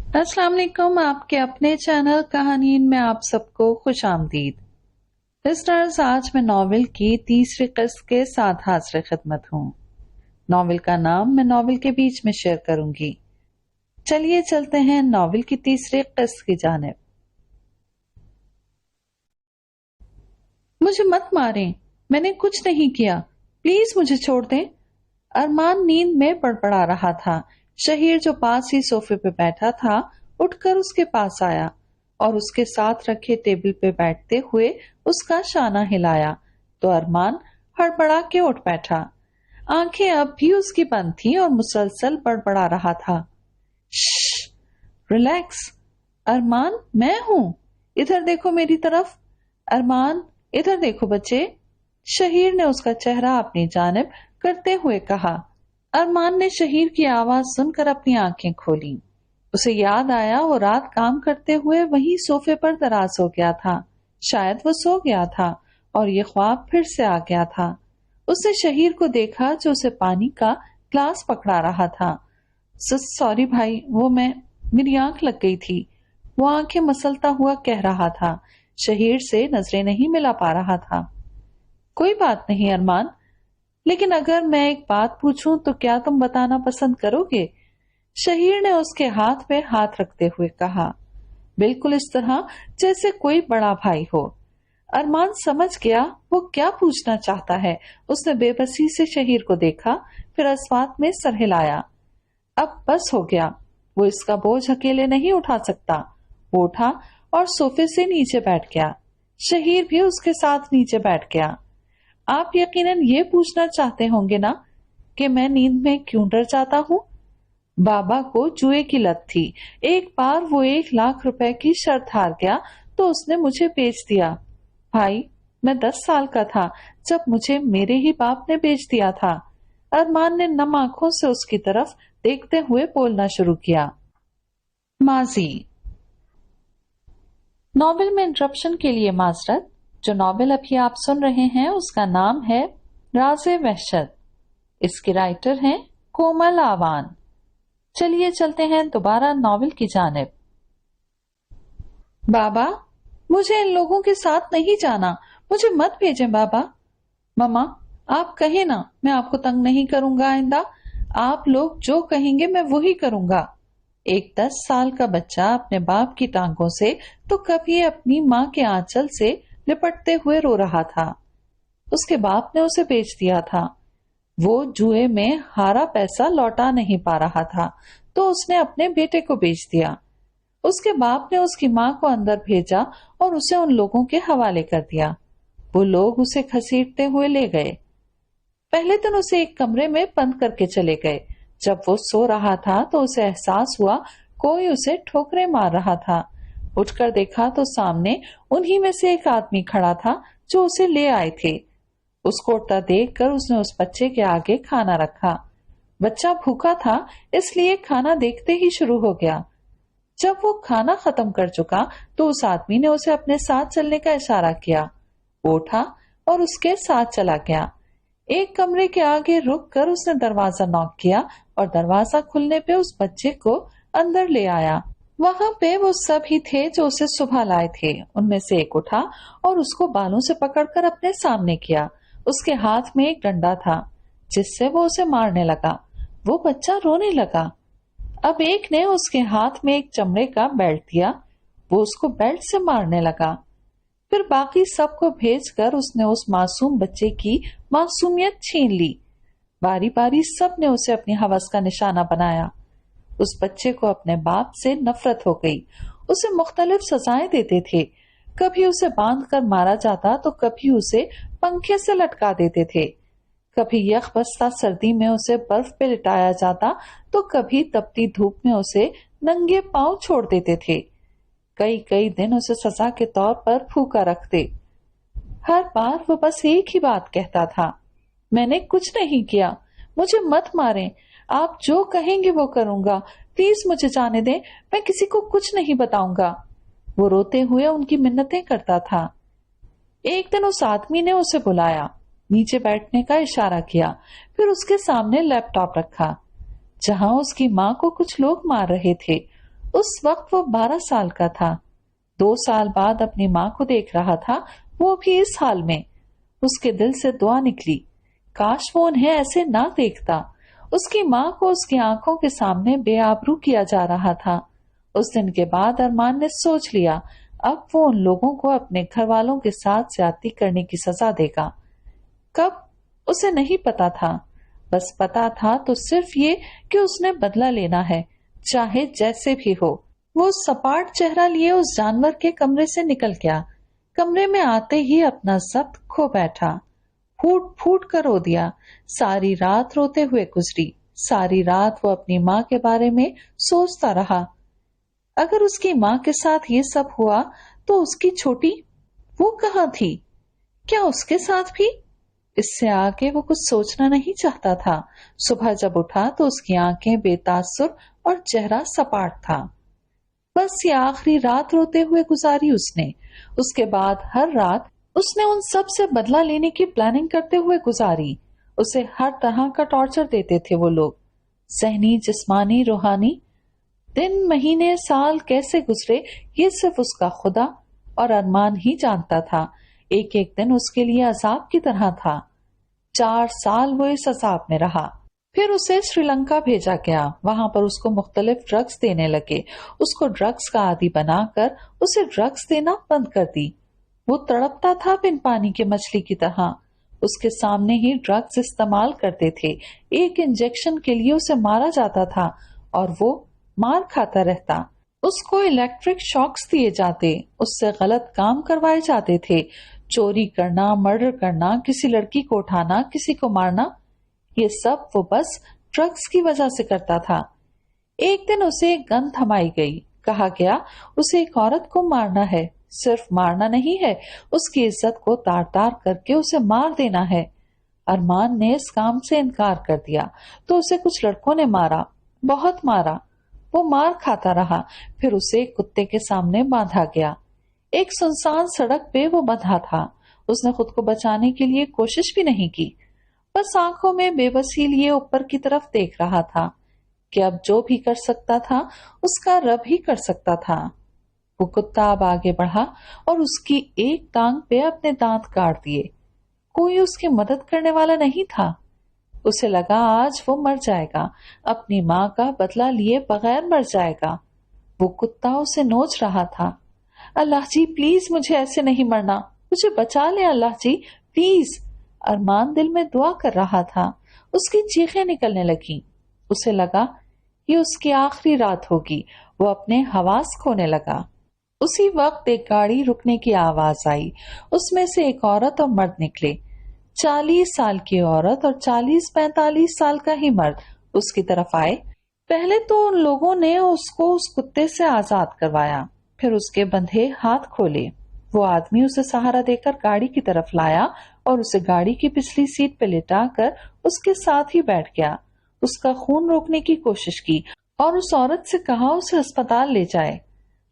अस्सलाम वालेकुम। आपके अपने चैनल कहानीन में आप सबको खुश आमदीद। लिस्टर्स, आज मैं नॉवेल की तीसरी किस्त के साथ हाजिर खिदमत हूँ। नॉवेल का नाम मैं नॉवेल के बीच में शेयर करूंगी। चलिए चलते हैं नॉवेल की तीसरी किस्त की जानिब। मुझे मत मारें, मैंने कुछ नहीं किया, प्लीज मुझे छोड़ दें। अरमान नींद में बड़बड़ा रहा था। शहीर जो पास ही सोफे पे बैठा था उठकर उसके पास आया और उसके साथ रखे टेबल पे बैठते हुए उसका शाना हिलाया तो अरमान हड़बड़ा के उठ बैठा। आंखें अब भी उसकी बंद थी और मुसलसल बड़बड़ा रहा था। श्श, रिलैक्स। अरमान, मैं हूं, इधर देखो मेरी तरफ। अरमान, इधर देखो बच्चे। शहीर ने उसका चेहरा अपनी जानिब करते हुए कहा। अरमान ने शहीर की आवाज सुनकर अपनी आंखें खोली। उसे याद आया वो रात काम करते हुए वहीं सोफे पर दराज हो गया था। शायद वो सो गया था और ये ख्वाब फिर से आ गया था। उसने शहीर को देखा जो उसे पानी का ग्लास पकड़ा रहा था। सॉरी भाई, वो मेरी आंख लग गई थी, वो आंखें मसलता हुआ कह रहा था। शहीर से नजरें नहीं मिला पा रहा था। कोई बात नहीं अरमान, लेकिन अगर मैं एक बात पूछूं तो क्या तुम बताना पसंद करोगे? शहीर ने उसके हाथ पे हाथ रखते हुए कहा, बिल्कुल इस तरह जैसे कोई बड़ा भाई हो। अरमान समझ गया वो क्या पूछना चाहता है। उसने बेबसी से शहीर को देखा, फिर अस्वात में सर हिलाया। अब बस हो गया, वो इसका बोझ अकेले नहीं उठा सकता। वो उठा और सोफे से नीचे बैठ गया। शहीर भी उसके साथ नीचे बैठ गया। आप यकीनन ये पूछना चाहते होंगे ना कि मैं नींद में क्यों डर जाता हूँ? बाबा को जुए की लत थी। एक बार वो 1 लाख रुपए की शर्त हार गया तो उसने मुझे बेच दिया। भाई, मैं 10 साल का था जब मुझे मेरे ही बाप ने बेच दिया था। अरमान ने नम आंखों से उसकी तरफ देखते हुए बोलना शुरू किया। माजी। नॉवेल में इंटरप्शन के लिए माजरत। जो नॉवेल अभी आप सुन रहे हैं उसका नाम है राज़े वहशत। इसके राइटर हैं कोमल आवान। चलिए चलते हैं दोबारा नॉवेल की जानिब। बाबा, मुझे इन लोगों के साथ नहीं जाना, मुझे मत भेजें बाबा। मम्मा, आप कहे ना, मैं आपको तंग नहीं करूंगा आइंदा। आप लोग जो कहेंगे मैं वही करूंगा। एक 10 साल का बच्चा अपने बाप की टांगों से तो कभी अपनी माँ के आंचल से लिपटते हुए रो रहा था। उसके बाप ने उसे बेच दिया था। वो जुए में हारा पैसा लौटा नहीं पा रहा था तो उसने अपने बेटे को बेच दिया। उसके बाप ने उसकी माँ को अंदर भेजा और उसे उन लोगों के हवाले कर दिया। वो लोग उसे घसीटते हुए ले गए। पहले दिन उसे एक कमरे में बंद करके चले गए। जब वो सो रहा था तो उसे एहसास हुआ कोई उसे ठोकरें मार रहा था। उठकर देखा तो सामने उन्हीं में से एक आदमी खड़ा था जो उसे ले आए थे। उसको उठता देखकर उसने उस बच्चे के आगे खाना रखा। बच्चा भूखा था इसलिए खाना देखते ही शुरू हो गया। जब वो खाना खत्म कर चुका तो उस आदमी ने उसे अपने साथ चलने का इशारा किया। वो उठा और उसके साथ चला गया। एक कमरे के आगे रुककर उसने दरवाजा नॉक किया और दरवाजा खुलने पे उस बच्चे को अंदर ले आया। वहां पे वो सब ही थे जो उसे सुबह लाए थे। उनमें से एक उठा और उसको बालों से पकड़कर अपने सामने किया। उसके हाथ में एक डंडा था जिससे वो उसे मारने लगा। वो बच्चा रोने लगा। अब एक ने उसके हाथ में एक चमड़े का बेल्ट दिया। वो उसको बेल्ट से मारने लगा। फिर बाकी सबको भेजकर उसने उस मासूम बच्चे की मासूमियत छीन ली। बारी बारी सब ने उसे अपनी हवस का निशाना बनाया। उस बच्चे को अपने बाप से नफरत हो गई। उसे मुख्तलिफ सजाएं देते थे। कभी उसे बांधकर मारा जाता तो कभी उसे पंखे से लटका देते थे। कभी यख बस्ता सर्दी में उसे बर्फ पे लिटाया जाता तो कभी तपती धूप में उसे नंगे पांव छोड़ देते थे। कई कई दिन उसे सजा के तौर पर फूका रखते। हर बार वो बस एक ही बात कहता था, मैंने कुछ नहीं किया, मुझे मत मारें, आप जो कहेंगे वो करूंगा, प्लीज मुझे जाने दें, मैं किसी को कुछ नहीं बताऊंगा। वो रोते हुए उनकी मिन्नतें करता था। एक दिन उस आदमी ने उसे बुलाया, नीचे बैठने का इशारा किया, फिर उसके सामने लैपटॉप रखा जहां उसकी माँ को कुछ लोग मार रहे थे। उस वक्त वो 12 साल का था। 2 साल बाद अपनी माँ को देख रहा था, वो भी इस हाल में। उसके दिल से दुआ निकली, काश वो उन्हें ऐसे ना देखता। उसकी माँ को उसकी आंखों के सामने बेआबरू किया जा रहा था। उस दिन के बाद अरमान ने सोच लिया, अब वो उन लोगों को अपने घर वालों के साथ ज्यादती करने की सजा देगा। कब, उसे नहीं पता था। बस पता था तो सिर्फ ये कि उसने बदला लेना है, चाहे जैसे भी हो। वो सपाट चेहरा लिए उस जानवर के कमरे से निकल गया। कमरे में आते ही अपना जब्त खो बैठा, फूट फूट कर रो दिया। सारी रात रोते हुए गुजरी। सारी रात वो अपनी माँ के बारे में सोचता रहा। अगर उसकी माँ के साथ ये सब हुआ तो उसकी छोटी, वो कहाँ थी? क्या उसके साथ भी? इससे आगे वो कुछ सोचना नहीं चाहता था। सुबह जब उठा तो उसकी आंखें बेतासुर और चेहरा सपाट था। बस ये आखिरी रात रोते हुए गुजारी उसने। उसके बाद हर रात उसने उन सब से बदला लेने की प्लानिंग करते हुए गुजारी। उसे हर तरह का टॉर्चर देते थे वो लोग, सहनी, जिस्मानी, रूहानी। दिन, महीने, साल कैसे गुजरे ये सिर्फ उसका खुदा और अरमान ही जानता था। एक एक दिन उसके लिए अजाब की तरह था। 4 साल वो इस अजाब में रहा। फिर उसे श्रीलंका भेजा गया। वहां पर उसको मुख्तलिफ ड्रग्स देने लगे। उसको ड्रग्स का आदी बनाकर उसे ड्रग्स देना बंद कर दी। वो तड़पता था बिन पानी के मछली की तरह। उसके सामने ही ड्रग्स इस्तेमाल करते थे। एक इंजेक्शन के लिए उसे मारा जाता था और वो मार खाता रहता। उसको इलेक्ट्रिक शॉक्स दिए जाते, उससे गलत काम करवाए जाते थे। चोरी करना, मर्डर करना, किसी लड़की को उठाना, किसी को मारना, ये सब वो बस ड्रग्स की वजह से करता था। एक दिन उसे एक गन थमाई गई। कहा गया उसे एक औरत को मारना है। सिर्फ मारना नहीं है, उसकी इज्जत को तार तार करके उसे मार देना है। अरमान ने इस काम से इनकार कर दिया तो उसे कुछ लड़कों ने मारा, बहुत मारा। वो मार खाता रहा। फिर उसे कुत्ते के सामने बांधा गया। एक सुनसान सड़क पे वो बंधा था। उसने खुद को बचाने के लिए कोशिश भी नहीं की, बस आंखों में बेबसी लिए ऊपर की तरफ देख रहा था कि अब जो भी कर सकता था उसका रब ही कर सकता था। वो कुत्ता अब आगे बढ़ा और उसकी एक टांग पे अपने दांत काट दिए। कोई उसकी मदद करने वाला नहीं था। उसे लगा आज वो मर जाएगा, अपनी माँ का बदला लिए बगैर मर जाएगा। वो कुत्ता उसे नोच रहा था। अल्लाह जी प्लीज मुझे ऐसे नहीं मरना, मुझे बचा ले अल्लाह जी प्लीज। अरमान दिल में दुआ कर रहा था। उसकी चीखें निकलने लगी। उसे लगा ये उसकी आखिरी रात होगी। वो अपने हवास खोने लगा। उसी वक्त एक गाड़ी रुकने की आवाज आई। उसमें से एक औरत और मर्द निकले। 40 साल की औरत और 40-45 साल का ही मर्द उसकी तरफ आए। पहले तो उन लोगों ने उसको उस कुत्ते से आजाद करवाया, फिर उसके बंधे हाथ खोले। वो आदमी उसे सहारा देकर गाड़ी की तरफ लाया और उसे गाड़ी की पिछली सीट पे लिटाकर उसके साथ ही बैठ गया। उसका खून रोकने की कोशिश की और उस औरत से कहा उसे अस्पताल ले जाए।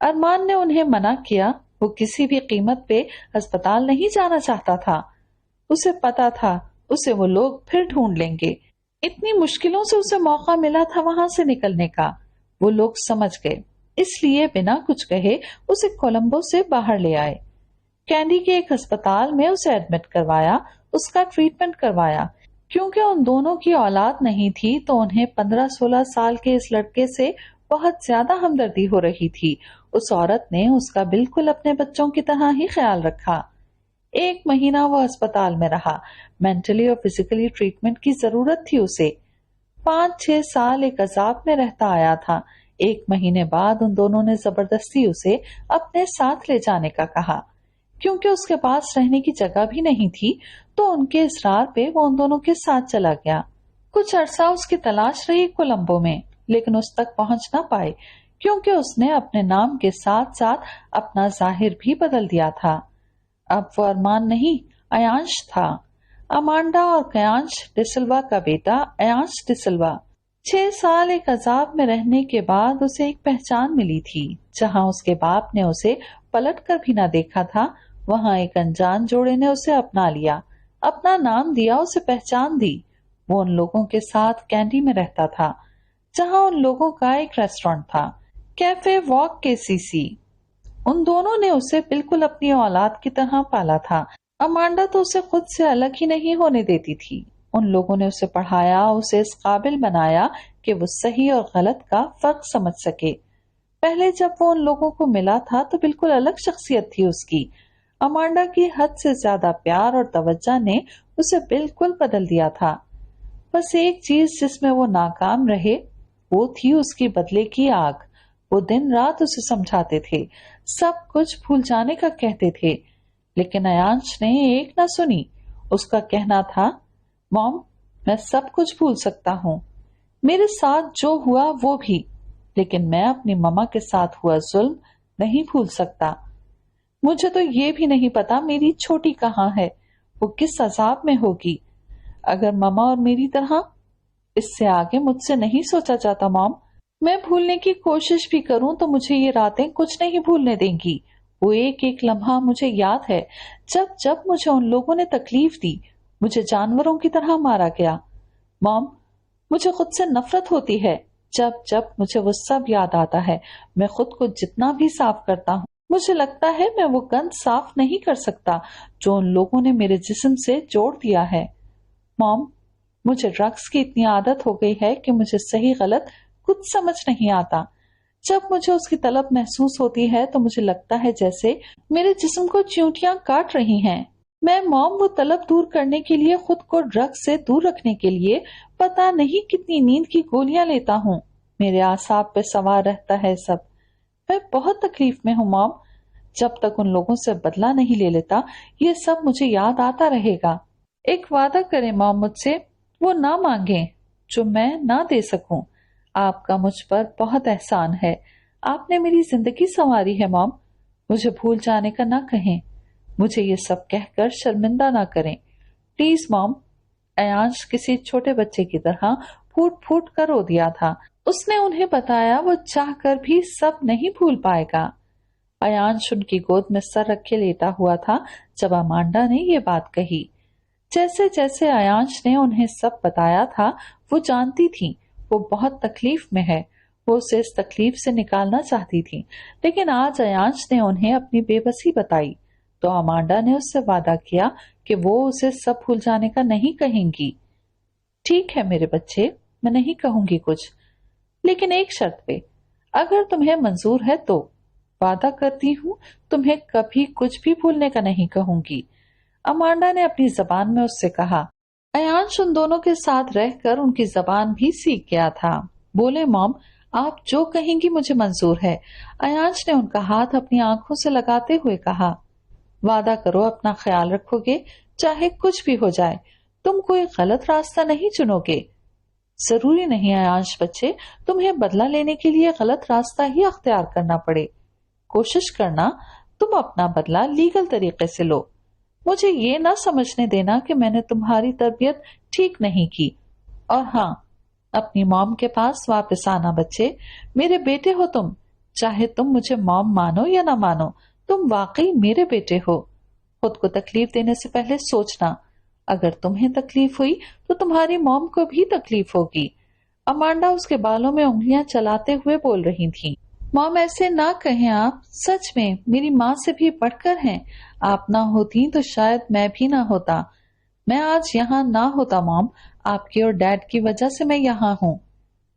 अरमान ने उन्हें मना किया। वो किसी भी कीमत पे अस्पताल नहीं जाना चाहता था। उसे पता था उसे वो लोग फिर ढूंढ लेंगे। इतनी मुश्किलों से उसे मौका मिला था वहां से निकलने का। वो लोग समझ गए, इसलिए बिना कुछ कहे उसे कोलंबो से बाहर ले आए। कैंडी के एक अस्पताल में उसे एडमिट करवाया, उसका ट्रीटमेंट करवाया। क्योंकि उन दोनों की औलाद नहीं थी तो उन्हें 15-16 साल के इस लड़के से बहुत ज्यादा हमदर्दी हो रही थी। उस औरत ने उसका बिल्कुल अपने बच्चों की तरह ही ख्याल रखा। 1 महीना वो अस्पताल में रहा। मेंटली और फिजिकली ट्रीटमेंट की जरूरत थी उसे। 5-6 साल एक अजाब में रहता आया था। 1 महीने बाद उन दोनों ने जबरदस्ती उसे अपने साथ ले जाने का कहा। क्योंकि उसके पास रहने की जगह भी नहीं थी तो उनके इसरार पे वो उन दोनों के साथ चला गया। कुछ अरसा उसकी तलाश रही कोलंबो में, लेकिन उस तक पहुंच ना पाए क्योंकि उसने अपने नाम के साथ साथ अपना जाहिर भी बदल दिया था। अब वो अरमान नहीं, अयांश था। अमांडा और कयांश डिसिल्वा का बेटा अयांश डिसिल्वा। 6 साल एक अजाब में रहने के बाद उसे एक पहचान मिली थी। जहां उसके बाप ने उसे पलट कर भी ना देखा था, वहां एक अनजान जोड़े ने उसे अपना लिया, अपना नाम दिया, उसे पहचान दी। वो उन लोगों के साथ कैंडी में रहता था, जहां उन लोगों का एक रेस्टोरेंट था। कैफे वॉक के सीसी। उन दोनों ने उसे बिल्कुल अपनी औलाद की तरह पाला था। अमांडा तो उसे खुद से अलग ही नहीं होने देती थी। उन लोगों ने उसे पढ़ाया, उसे इस काबिल बनाया कि वो सही और गलत का फर्क समझ सके। पहले जब वो उन लोगों को मिला था तो बिल्कुल अलग शख्सियत थी उसकी। अमांडा की हद से ज्यादा प्यार और तवज्जो ने उसे बिल्कुल बदल दिया था। बस एक चीज जिसमें वो नाकाम रहे वो थी उसकी बदले की आग। वो दिन रात उसे समझाते थे, सब कुछ भूल जाने का कहते थे, लेकिन अयांश ने एक न सुनी। उसका कहना था, मॉम मैं सब कुछ भूल सकता हूँ, मेरे साथ जो हुआ वो भी, लेकिन मैं अपनी मम्मा के साथ हुआ जुल्म नहीं भूल सकता। मुझे तो ये भी नहीं पता मेरी छोटी कहाँ है, वो किस अजाब में होगी। अगर मम्मा और मेरी तरह। इससे आगे मुझसे नहीं सोचा जाता मॉम। मैं भूलने की कोशिश भी करूं तो मुझे ये रातें कुछ नहीं भूलने देंगी। वो एक एक लम्हा मुझे याद है, जब जब मुझे उन लोगों ने तकलीफ दी, मुझे जानवरों की तरह मारा गया। मॉम मुझे खुद से नफरत होती है जब जब मुझे वो सब याद आता है। मैं खुद को जितना भी साफ करता हूँ, मुझे लगता है मैं वो गंद साफ नहीं कर सकता जो उन लोगों ने मेरे जिस्म से जोड़ दिया है। मॉम मुझे ड्रग्स की इतनी आदत हो गई है कि मुझे सही गलत कुछ समझ नहीं आता। जब मुझे उसकी तलब महसूस होती है तो मुझे लगता है जैसे मेरे जिस्म को चींटियां काट रही हैं। मैं मॉम वो तलब दूर करने के लिए खुद को ड्रग्स से दूर रखने के लिए पता नहीं कितनी नींद की गोलियां लेता हूँ। मेरे आसाब पे सवार रहता है सब। मैं बहुत तकलीफ में हूँ मॉम। जब तक उन लोगों से बदला नहीं ले लेता ये सब मुझे याद आता रहेगा। एक वादा करें मॉम मुझसे, वो ना मांगे जो मैं ना दे सकूं। आपका मुझ पर बहुत एहसान है, आपने मेरी जिंदगी संवारी है मॉम। मुझे भूल जाने का ना कहें, मुझे ये सब कहकर शर्मिंदा ना करें प्लीज मॉम। अयांश किसी छोटे बच्चे की तरह फूट फूट कर रो दिया था। उसने उन्हें बताया वो चाहकर भी सब नहीं भूल पाएगा। अयांश उनकी गोद में सर रखे लेटा हुआ था जब अमांडा ने ये बात कही। जैसे जैसे अयांश ने उन्हें सब बताया था वो जानती थी वो बहुत तकलीफ में है। वो उसे इस तकलीफ से निकालना चाहती थी, लेकिन आज अयांश ने उन्हें अपनी बेबसी बताई तो अमांडा ने उससे वादा किया कि वो उसे सब भूल जाने का नहीं कहेंगी। ठीक है मेरे बच्चे, मैं नहीं कहूंगी कुछ, लेकिन एक शर्त पे, अगर तुम्हें मंजूर है तो। वादा करती हूँ तुम्हें कभी कुछ भी भूलने का नहीं कहूंगी, अमांडा ने अपनी जबान में उससे कहा। अयांश उन दोनों के साथ रहकर उनकी जबान भी सीख गया था। बोले मॉम आप जो कहेंगी मुझे मंजूर है। अयांश ने उनका हाथ अपनी आंखों से लगाते हुए कहा, वादा करो अपना ख्याल रखोगे, चाहे कुछ भी हो जाए, तुम कोई गलत रास्ता नहीं चुनोगे। जरूरी नहीं अयांश बच्चे तुम्हें बदला लेने के लिए गलत रास्ता ही अख्तियार करना पड़े। कोशिश करना तुम अपना बदला लीगल तरीके से लो। मुझे ये ना समझने देना कि मैंने तुम्हारी तरबियत ठीक नहीं की। और हाँ, अपनी मॉम के पास वापस आना बच्चे, मेरे बेटे हो तुम। चाहे तुम मुझे मॉम मानो या ना मानो, तुम वाकई मेरे बेटे हो। खुद को तकलीफ देने से पहले सोचना, अगर तुम्हें तकलीफ हुई तो तुम्हारी मॉम को भी तकलीफ होगी। अमांडा उसके बालों में उंगलियां चलाते हुए बोल रही थी। मॉम ऐसे ना कहें आप, सच में मेरी माँ से भी बढ़कर हैं। आप ना होती तो शायद मैं भी ना होता। मैं आज यहाँ ना होता मॉम, आपके और डैड की वजह से मैं यहाँ हूँ।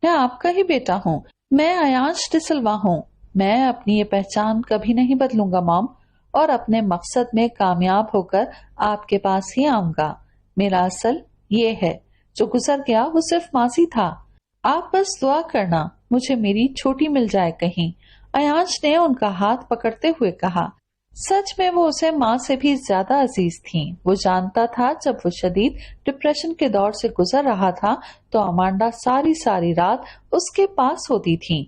मैं आपका ही बेटा हूँ, मैं अयांश डिसल्वा हूँ। मैं अपनी ये पहचान कभी नहीं बदलूंगा मॉम, और अपने मकसद में कामयाब होकर आपके पास ही आऊंगा। मेरा असल ये है, जो गुजर गया वो सिर्फ माजी था। आप बस दुआ करना मुझे मेरी छोटी मिल जाए कहीं। अयांश ने उनका हाथ पकड़ते हुए कहा। सच में वो उसे माँ से भी ज्यादा अजीज थी। वो जानता था जब वो शदीद डिप्रेशन के दौर से गुजर रहा था तो अमांडा सारी सारी रात उसके पास होती थी।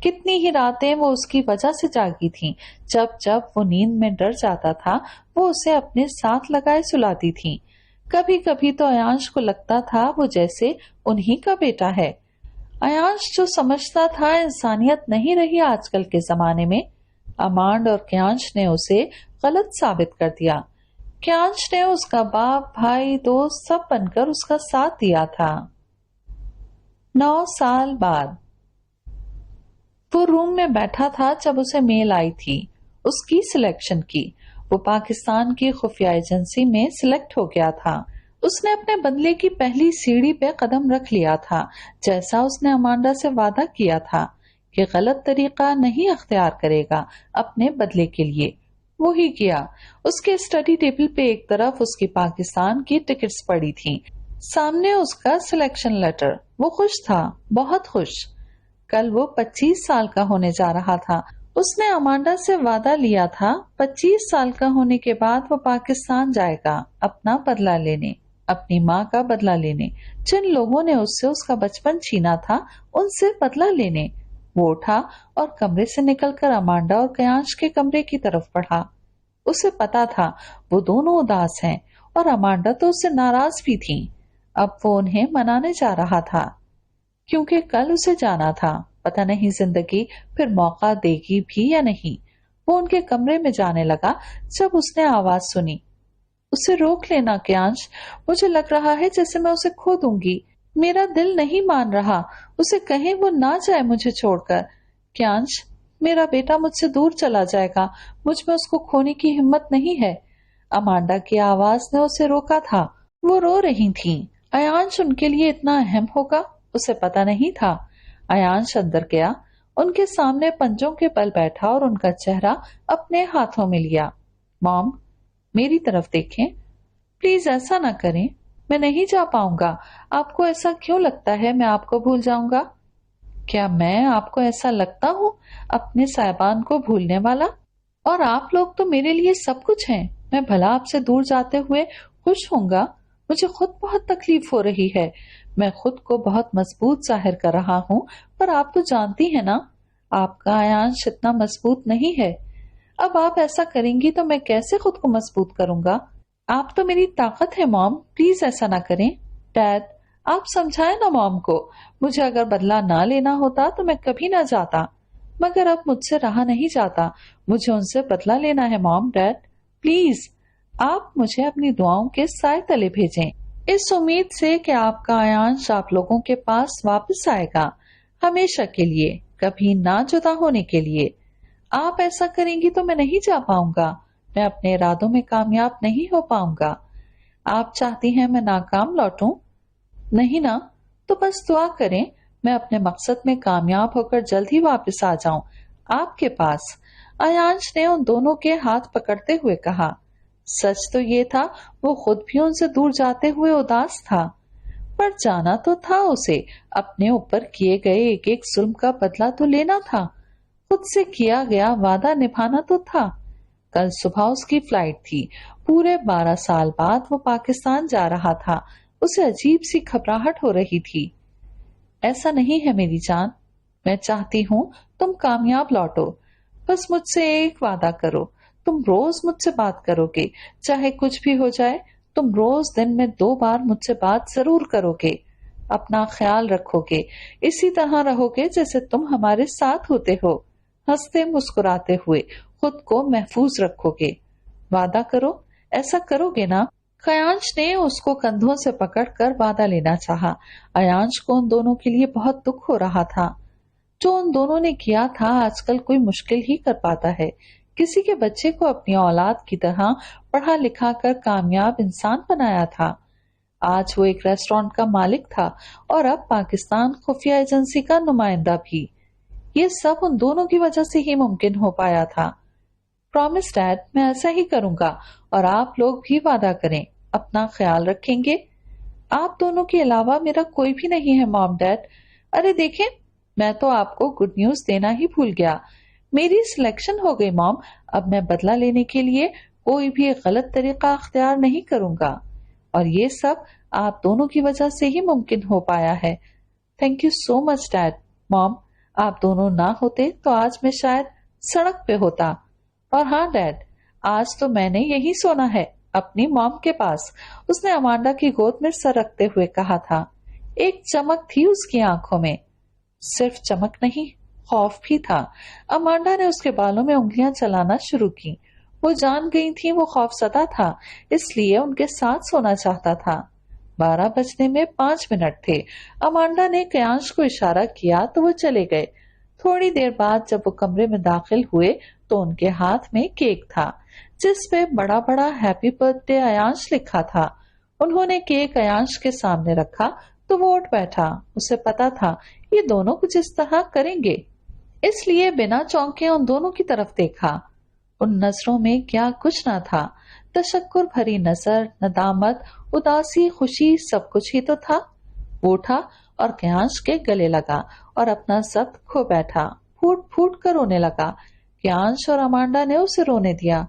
कितनी ही रातें वो उसकी वजह से जागी थीं। जब जब वो नींद में डर जाता था वो उसे अपने साथ लगाए सुलाती थी। कभी कभी तो अयांश को लगता था वो जैसे उन्हीं का बेटा है। अयांश जो समझता था इंसानियत नहीं रही आजकल के जमाने में। अमांड और क्यांश ने उसे गलत साबित कर दिया। क्यांश ने उसका बाप, भाई, दोस्त सब बनकर उसका साथ दिया था। 9 साल बाद وہ روم میں بیٹھا تھا جب اسے میل آئی تھی اس کی سلیکشن کی۔ وہ پاکستان کی خفیہ ایجنسی میں سلیکٹ ہو گیا تھا۔ اس نے اپنے بدلے کی پہلی سیڑھی پہ قدم رکھ لیا تھا، جیسا اس نے امانڈا سے وعدہ کیا تھا کہ غلط طریقہ نہیں اختیار کرے گا اپنے بدلے کے لیے۔ وہی کیا۔ اس کے اسٹڈی ٹیبل پہ ایک طرف اس کی پاکستان کی ٹکٹس پڑی تھیں، سامنے اس کا سلیکشن لیٹر۔ وہ خوش تھا، بہت خوش۔ کل وہ 25 سال کا ہونے جا رہا تھا۔ اس نے امانڈا سے وعدہ لیا تھا 25 سال کا ہونے کے بعد وہ پاکستان جائے گا اپنا بدلہ لینے، اپنی ماں کا بدلہ لینے، جن لوگوں نے اس سے اس کا بچپن چھینا تھا ان سے بدلہ لینے۔ وہ اٹھا اور کمرے سے نکل کر امانڈا اور کیانش کے کمرے کی طرف بڑھا۔ اسے پتا تھا وہ دونوں اداس ہیں اور امانڈا تو اس سے ناراض بھی تھی۔ اب وہ انہیں منانے جا رہا تھا کیونکہ کل اسے جانا تھا۔ پتہ نہیں زندگی پھر موقع دے گی بھی یا نہیں۔ وہ ان کے کمرے میں جانے لگا جب اس نے آواز سنی، اسے روک لینا کیانش، مجھے لگ رہا ہے جیسے میں اسے کھو دوں گی۔ میرا دل نہیں مان رہا، اسے کہیں وہ نہ جائے مجھے چھوڑ کر۔ کیانش، میرا بیٹا مجھ سے دور چلا جائے گا، مجھ میں اس کو کھونے کی ہمت نہیں ہے۔ امانڈا کی آواز نے اسے روکا تھا۔ وہ رو رہی تھیں۔ ایانش ان کے لیے اتنا اہم ہوگا، اسے پتا نہیں تھا۔ ایانش اندر گیا، ان کے سامنے پنجوں کے بل بیٹھا اور ان کا چہرہ اپنے ہاتھوں میں لیا۔ مام، میری طرف دیکھیں، پلیز ایسا نہ کریں، میں نہیں جا پاؤں گا۔ آپ کو ایسا کیوں لگتا ہے میں آپ کو بھول جاؤں گا؟ کیا میں آپ کو ایسا لگتا ہوں اپنے صاحبان کو بھولنے والا؟ اور آپ لوگ تو میرے لیے سب کچھ ہیں۔ میں بھلا آپ سے دور جاتے ہوئے خوش ہوں گا؟ مجھے خود بہت تکلیف ہو رہی ہے۔ میں خود کو بہت مضبوط ظاہر کر رہا ہوں، پر آپ تو جانتی ہیں نا آپ کا ایانش اتنا مضبوط نہیں ہے۔ اب آپ ایسا کریں گی تو میں کیسے خود کو مضبوط کروں گا؟ آپ تو میری طاقت ہے مام، پلیز ایسا نہ کریں۔ ڈیڈ، آپ سمجھائیں نا مام کو، مجھے اگر بدلہ نہ لینا ہوتا تو میں کبھی نہ جاتا، مگر اب مجھ سے رہا نہیں جاتا، مجھے ان سے بدلہ لینا ہے مام۔ ڈیڈ پلیز، آپ مجھے اپنی دعاؤں کے سائے تلے بھیجیں، اس امید سے کہ آپ کا ایانش آپ لوگوں کے پاس واپس آئے گا، ہمیشہ کے لیے، کبھی نہ جدا ہونے کے لیے۔ آپ ایسا کریں گی تو میں نہیں جا پاؤں گا، میں اپنے ارادوں میں کامیاب نہیں ہو پاؤں گا۔ آپ چاہتی ہیں میں ناکام لوٹوں؟ نہیں نا، تو بس دعا کریں میں اپنے مقصد میں کامیاب ہو کر جلد ہی واپس آ جاؤں آپ کے پاس۔ ایانش نے ان دونوں کے ہاتھ پکڑتے ہوئے کہا۔ سچ تو یہ تھا وہ خود بھی ان سے دور جاتے ہوئے اداس تھا، پر جانا تو تھا اسے، اپنے اوپر کیے گئے ایک ایک ظلم کا بدلہ تو لینا تھا، خود سے کیا گیا وعدہ نبھانا تو تھا۔ کل صبح اس کی فلائٹ تھی، پورے 12 سال بعد وہ پاکستان جا رہا تھا۔ اسے عجیب سی گھبراہٹ ہو رہی تھی۔ ایسا نہیں ہے میری جان، میں چاہتی ہوں تم کامیاب لوٹو، بس مجھ سے ایک وعدہ کرو، تم روز مجھ سے بات کرو گے، چاہے کچھ بھی ہو جائے، تم روز دن میں 2 بار مجھ سے بات ضرور کرو گے، اپنا خیال رکھو گے، اسی طرح رہو گے جیسے تم ہمارے ساتھ ہوتے ہو، ہنستے مسکراتے ہوئے خود کو محفوظ رکھو گے، وعدہ کرو، ایسا کرو گے نا؟ ایانش نے اس کو کندھوں سے پکڑ کر وعدہ لینا چاہا۔ ایانش کو ان دونوں کے لیے بہت دکھ ہو رہا تھا۔ جو ان دونوں نے کیا تھا آج کل کوئی مشکل ہی کر پاتا ہے، کسی کے بچے کو اپنی اولاد کی طرح پڑھا لکھا کر کامیاب انسان بنایا تھا۔ آج وہ ایک ریسٹورانٹ کا مالک تھا اور اب پاکستان خفیہ ایجنسی کا نمائندہ بھی۔ یہ سب ان دونوں کی وجہ سے ہی ممکن ہو پایا تھا۔ پرومس ڈیڈ، میں ایسا ہی کروں گا، اور آپ لوگ بھی وعدہ کریں، اپنا خیال رکھیں گے۔ آپ دونوں کے علاوہ میرا کوئی بھی نہیں ہے مام ڈیڈ۔ ارے دیکھیں، میں تو آپ کو گڈ نیوز دینا ہی بھول گیا، میری سلیکشن ہو گئی مام۔ اب میں بدلہ لینے کے لیے کوئی بھی غلط طریقہ اختیار نہیں کروں گا، اور یہ سب آپ دونوں کی وجہ سے ہی ممکن ہو پایا ہے۔ Thank you so much dad. Mom, آپ دونوں نہ ہوتے تو آج میں شاید سڑک پہ ہوتا۔ اور ہاں ڈیڈ، آج تو میں نے یہی سونا ہے اپنی مام کے پاس، اس نے امانڈا کی گود میں سر رکھتے ہوئے کہا تھا۔ ایک چمک تھی اس کی آنکھوں میں، صرف چمک نہیں، خوف بھی تھا۔ امانڈا نے اس کے بالوں میں انگلیاں چلانا شروع کی۔ وہ جان گئی تھی وہ خوف زدہ تھا، اس لیے ان کے ساتھ سونا چاہتا تھا۔ 12 بجنے میں 5 منٹ تھے۔ امانڈا نے کیانش کو اشارہ کیا تو وہ چلے گئے۔ تھوڑی دیر بعد جب وہ کمرے میں داخل ہوئے تو ان کے ہاتھ میں کیک تھا جس پہ بڑا بڑا ہیپی برتھ ڈے ایانش لکھا تھا۔ انہوں نے کیک ایانش کے سامنے رکھا تو وہ اٹھ بیٹھا۔ اسے پتا تھا یہ دونوں کچھ اس طرح کریں گے، اس لیے بنا چونکے ان دونوں کی طرف دیکھا۔ ان نظروں میں کیا کچھ نہ تھا، تشکر بھری نظر، ندامت، اداسی، خوشی، سب کچھ ہی تو تھا۔ وہ اٹھا اور کیانش کے گلے لگا اور اپنا ضبط کھو بیٹھا، پھوٹ پھوٹ کر رونے لگا۔ کیانش اور امانڈا نے اسے رونے دیا۔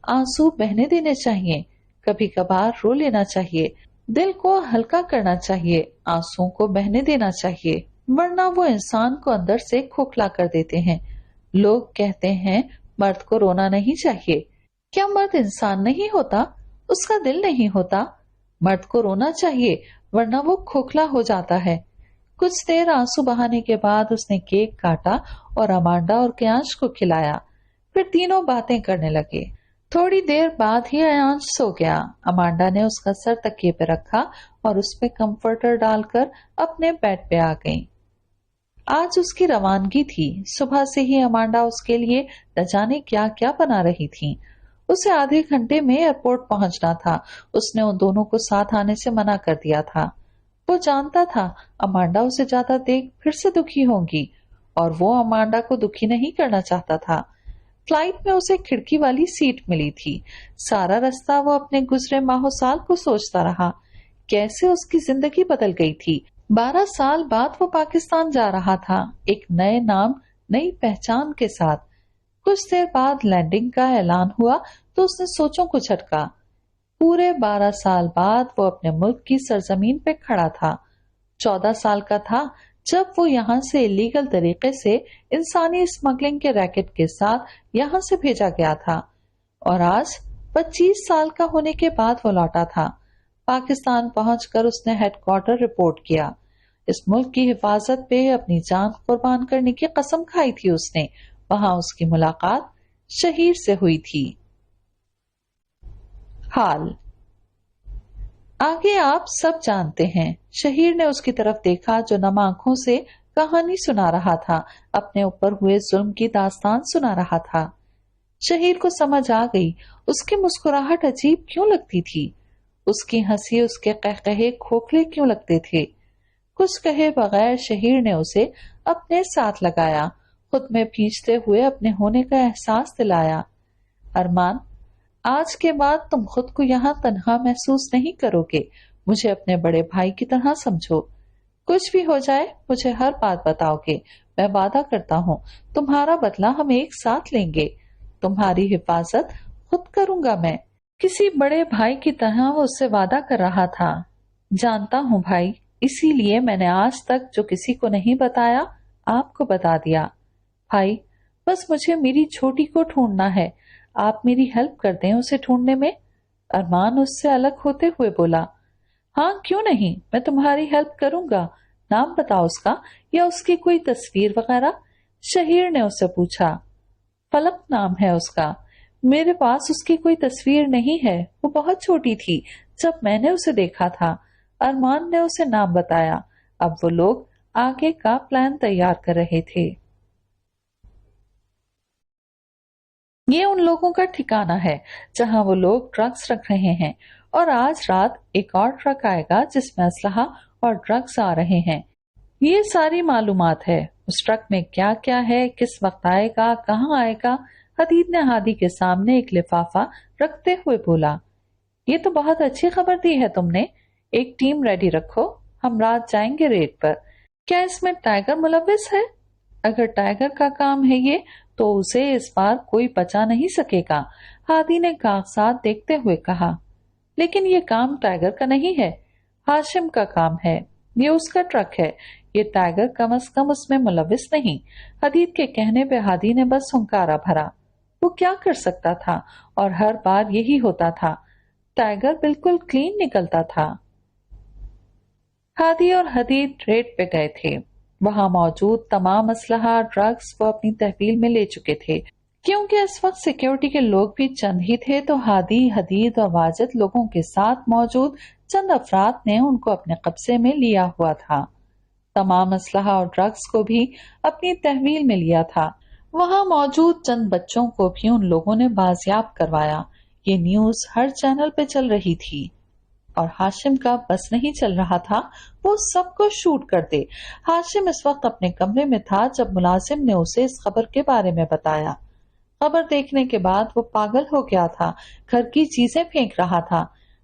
آنسو بہنے دینے چاہیے، کبھی کبھار رو لینا چاہیے، دل کو ہلکا کرنا چاہیے، آنسو کو بہنے دینا چاہیے، ورنہ وہ انسان کو اندر سے کھوکھلا کر دیتے ہیں۔ لوگ کہتے ہیں مرد کو رونا نہیں چاہیے۔ کیا مرد انسان نہیں ہوتا؟ اس کا دل نہیں ہوتا؟ مرد کو رونا چاہیے ورنہ وہ کھوکھلا ہو جاتا ہے۔ کچھ دیر آنسو بہانے کے بعد اس نے کیک کاٹا اور امانڈا اور کیانش کو کھلایا، پھر تینوں باتیں کرنے لگے۔ تھوڑی دیر بعد ہی ایانش سو گیا۔ امانڈا نے اس کا سر تکیے پہ رکھا اور اس پہ کمفرٹر ڈال کر اپنے بیڈ پہ آ گئی۔ آج اس کی روانگی تھی۔ صبح سے ہی امانڈا اس کے لیے نہ جانے کیا کیا بنا رہی تھی۔ اسے آدھے گھنٹے میں ایئرپورٹ پہنچنا تھا۔ اس نے ان دونوں کو ساتھ آنے سے منع کر دیا تھا۔ وہ جانتا تھا امانڈا اسے جاتا دیکھ پھر سے دکھی ہوگی اور وہ امانڈا کو دکھی نہیں کرنا چاہتا تھا۔ فلائٹ میں اسے کھڑکی والی سیٹ ملی تھی۔ سارا رستہ وہ اپنے گزرے ماہ و سال کو سوچتا رہا، کیسے اس کی زندگی بدل گئی تھی۔ 12 سال بعد وہ پاکستان جا رہا تھا، ایک نئے نام، نئی پہچان کے ساتھ۔ کچھ دیر بعد لینڈنگ کا اعلان ہوا تو اس نے سوچوں کو جھٹکا۔ پورے 12 سال بعد وہ اپنے ملک کی سرزمین پہ کھڑا تھا۔ 14 سال کا تھا جب وہ یہاں سے الیگل طریقے سے انسانی اسمگلنگ کے ریکٹ کے ساتھ یہاں سے بھیجا گیا تھا، اور آج 25 سال کا ہونے کے بعد وہ لوٹا تھا۔ پاکستان پہنچ کر اس نے ہیڈ کوارٹر رپورٹ کیا۔ اس ملک کی حفاظت پہ اپنی جان قربان کرنے کی قسم کھائی تھی اس نے۔ وہاں اس کی ملاقات شہیر سے ہوئی تھی۔ حال آگے آپ سب جانتے ہیں۔ شہیر نے اس کی طرف دیکھا جو نم آنکھوں سے کہانی سنا رہا تھا، اپنے اوپر ہوئے ظلم کی داستان سنا رہا تھا۔ شہیر کو سمجھ آ گئی اس کی مسکراہٹ عجیب کیوں لگتی تھی، اس کی ہنسی، اس کے قہقہے کھوکھلے کیوں لگتے تھے۔ کچھ کہے بغیر شہیر نے اسے اپنے ساتھ لگایا، خود میں کھینچتے ہوئے اپنے ہونے کا احساس دلایا۔ ارمان، آج کے بعد تم خود کو یہاں تنہا محسوس نہیں کرو گے، مجھے اپنے بڑے بھائی کی طرح سمجھو۔ کچھ بھی ہو جائے مجھے ہر بات بتاؤ گے، میں وعدہ کرتا ہوں تمہارا بدلہ ہم ایک ساتھ لیں گے، تمہاری حفاظت خود کروں گا میں۔ کسی بڑے بھائی کی طرح وہ اس سے وعدہ کر رہا تھا۔ جانتا ہوں بھائی، اسی لیے میں نے آج تک جو کسی کو نہیں بتایا آپ کو بتا دیا۔ بھائی، بس مجھے میری چھوٹی کو ڈھونڈنا ہے، آپ میری ہیلپ کر دیں اسے ڈھونڈنے میں۔ ارمان اس سے الگ ہوتے ہوئے بولا۔ ہاں کیوں نہیں، میں تمہاری ہیلپ کروں گا، نام بتاؤ اس کا، یا اس کی کوئی تصویر وغیرہ؟ شہیر نے اس سے پوچھا۔ فلک نام ہے اس کا، میرے پاس اس کی کوئی تصویر نہیں ہے، وہ بہت چھوٹی تھی جب میں نے اسے دیکھا تھا۔ ارمان نے اسے نام بتایا۔ اب وہ لوگ آگے کا پلان تیار کر رہے تھے۔ یہ ان لوگوں کا ٹھکانہ ہے جہاں وہ لوگ ڈرگز رکھ رہے ہیں، اور آج رات ایک اور ٹرک آئے گا جس میں اسلحہ اور ڈرگز آ رہے ہیں۔ یہ ساری معلومات ہے، اس ٹرک میں کیا کیا ہے، کس وقت آئے گا، کہاں آئے گا۔ حدید نے ہادی کے سامنے ایک لفافہ رکھتے ہوئے بولا۔ یہ تو بہت اچھی خبر دی ہے تم نے، ایک ٹیم ریڈی رکھو، ہم رات جائیں گے ریڈ پر۔ کیا اس میں ٹائیگر ملوث ہے؟ اگر ٹائیگر کا کام ہے یہ تو اسے اس بار کوئی بچا نہیں سکے گا، ہادی نے کاغذات دیکھتے ہوئے کہا۔ لیکن یہ کام ٹائیگر کا نہیں ہے، ہاشم کا کام ہے، یہ اس کا ٹرک ہے، یہ ٹائیگر کم از کم اس میں ملوث نہیں۔ حدید کے کہنے پہ ہادی نے بس ہنکارا بھرا۔ وہ کیا کر سکتا تھا، اور ہر بار یہی ہوتا تھا، ٹائیگر بالکل کلین نکلتا تھا۔ ہادی اور حدید ریڈ پہ گئے تھے۔ وہاں موجود تمام اسلحہ، ڈرگز وہ اپنی تحویل میں لے چکے تھے۔ کیونکہ اس وقت سیکیورٹی کے لوگ بھی چند ہی تھے تو ہادی، حدید اور واجد لوگوں کے ساتھ موجود چند افراد نے ان کو اپنے قبضے میں لیا ہوا تھا۔ तमाम असलहा और ड्रग्स को भी अपनी तहवील में लिया था। वहां मौजूद चंद बच्चों को भी उन लोगों ने बाजियाब करवाया। ये न्यूज हर चैनल पे चल रही थी और हाशिम का बस नहीं चल रहा था, वो सबको शूट कर दे। हाशिम इस वक्त अपने कमरे में था जब मुलाजिम ने उसे इस खबर के बारे में बताया। खबर देखने के बाद वो पागल हो गया था, घर की चीजें फेंक रहा था।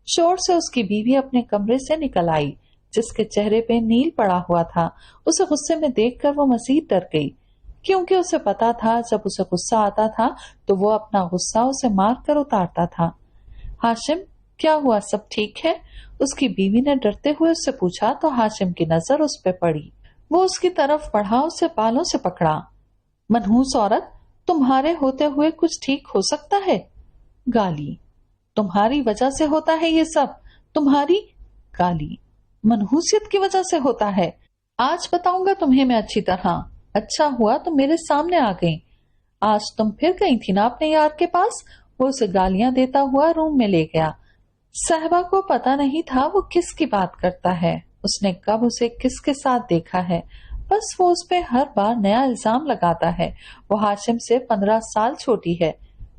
शोर से उसकी बीवी अपने कमरे से निकल आई, जिसके चेहरे पे नील पड़ा हुआ था। उसे गुस्से में देखकर वो मजीद डर गई, क्योंकि उसे पता था जब उसे गुस्सा आता था तो वो अपना गुस्सा उसे मार कर उतारता था। हाशिम, क्या हुआ, सब ठीक है? उसकी बीवी ने डरते हुए उससे पूछा तो हाशिम की नजर उस पे पड़ी। वो उसकी तरफ बढ़ा, उसे बालों से पकड़ा। मनहूस औरत, तुम्हारे होते हुए कुछ ठीक हो सकता है? गाली, तुम्हारी वजह से होता है ये सब, तुम्हारी। गाली, मनहूसियत की वजह से होता है। आज बताऊंगा तुम्हें मैं अच्छी तरह। अच्छा हुआ तुम मेरे सामने आ गई। आज तुम फिर गई थी ना अपने यार के पास। वो उसे गालियां देता हुआ रूम में ले गया। साहिबा को पता नहीं था वो किसकी बात करता है, उसने कब उसे किसके साथ देखा है। बस वो उस पे हर बार नया इल्जाम लगाता है। वो हाशिम से 15 साल छोटी है।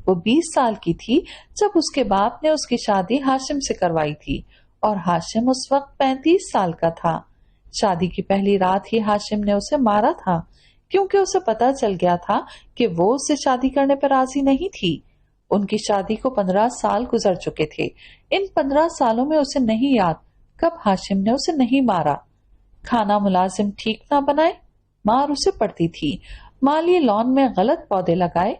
वो 20 साल की थी जब उसके बाप ने उसकी शादी हाशिम से करवाई थी और हाशिम उस वक्त 35 साल का था। शादी की पहली रात ही हाशिम ने उसे मारा था, क्योंकि उसे पता चल गया था कि वो उससे शादी करने पर राजी नहीं थी। उनकी शादी को 15 साल गुजर चुके थे। इन 15 सालों में उसे नहीं याद कब हाशिम ने उसे नहीं मारा। खाना मुलाजिम ठीक ना बनाए, मार उसे पड़ती थी। माली लॉन में गलत पौधे लगाए,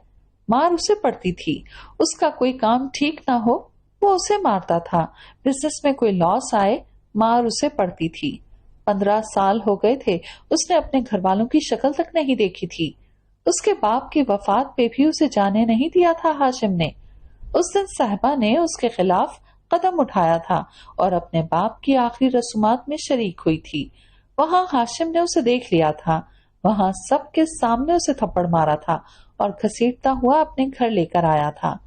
मार उसे पड़ती थी। उसका कोई काम ठीक ना हो, वो उसे मारता था। बिजनेस में कोई लॉस आए, मार उसे पड़ती थी। 15 साल हो गए थे, उसने अपने घर वालों की शक्ल तक नहीं देखी थी। उसके बाप की वफात पे भी उसे जाने नहीं दिया था हाशिम ने। उस दिन साहिबा ने उसके खिलाफ कदम उठाया था और अपने बाप की आखिरी रस्मात में शरीक हुई थी। वहां हाशिम ने उसे देख लिया था। वहां सबके सामने उसे थप्पड़ मारा था और घसीटता हुआ अपने घर लेकर आया था।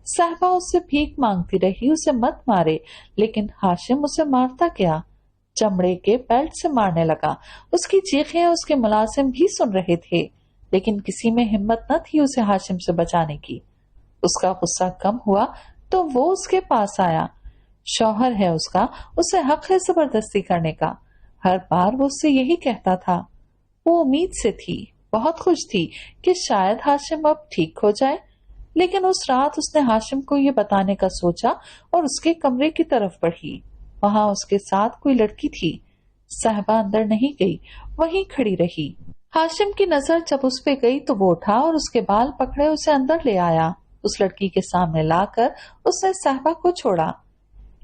साहिबा उससे भीख मांगती रही उसे मत मारे, लेकिन हाशिम उसे मारता गया। चमड़े के बेल्ट से मारने लगा। उसकी चीखें उसके मुलाजिम भी सुन रहे थे, लेकिन किसी में हिम्मत न थी उसे हाशिम से बचाने की। उसका गुस्सा कम हुआ तो वो उसके पास आया। शौहर है उसका, उसे हक है जबरदस्ती करने का। हर बार वो उससे यही कहता था। वो उम्मीद से थी, बहुत खुश थी कि शायद हाशिम अब ठीक हो जाए। लेकिन उस रात उसने हाशिम को ये बताने का सोचा और उसके कमरे की तरफ बढ़ी। वहां उसके साथ कोई लड़की थी। साहिबा अंदर नहीं गई, वहीं खड़ी रही। हाशिम की नजर जब उस पे गई तो वो उठा और उसके बाल पकड़े उसे अंदर ले आया। उस लड़की के सामने लाकर उसने साहिबा को छोड़ा।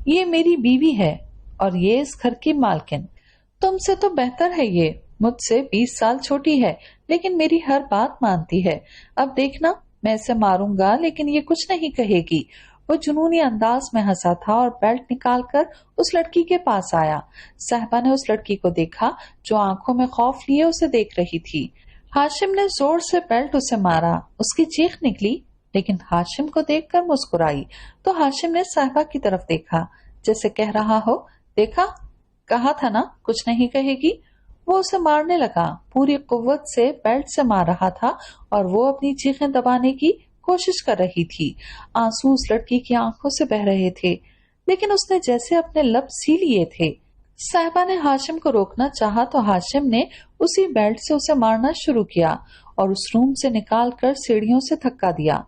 ये मेरी बीवी है और ये इस घर की मालकिन। तुमसे तो बेहतर है, ये मुझसे 20 साल छोटी है, लेकिन मेरी हर बात मानती है। अब देखना, मैं इसे मारूंगा लेकिन ये कुछ नहीं कहेगी। वो जुनूनी अंदाज में हंसा था और बेल्ट निकालकर उस लड़की के पास आया। साहिबा ने उस लड़की को देखा जो आंखों में खौफ लिए उसे देख रही थी। हाशिम ने जोर से बेल्ट उसे मारा। उसकी चीख निकली, लेकिन हाशिम को देखकर मुस्कुराई। तो हाशिम ने साहिबा की तरफ देखा, जैसे कह रहा हो, देखा, कहा था ना कुछ नहीं कहेगी। वो उसे मारने लगा, पूरी कुव्वत से बेल्ट से मार रहा था और वो अपनी चीखें दबाने की कोशिश कर रही थी। आंसू उस लड़की की आंखों से बह रहे थे, लेकिन उसने जैसे अपने लब सी लिए थे। साहिबा ने हाशिम को रोकना चाहा तो हाशिम ने उसी बेल्ट से उसे मारना शुरू किया और उस रूम से निकालकर सीढ़ियों से धक्का दिया,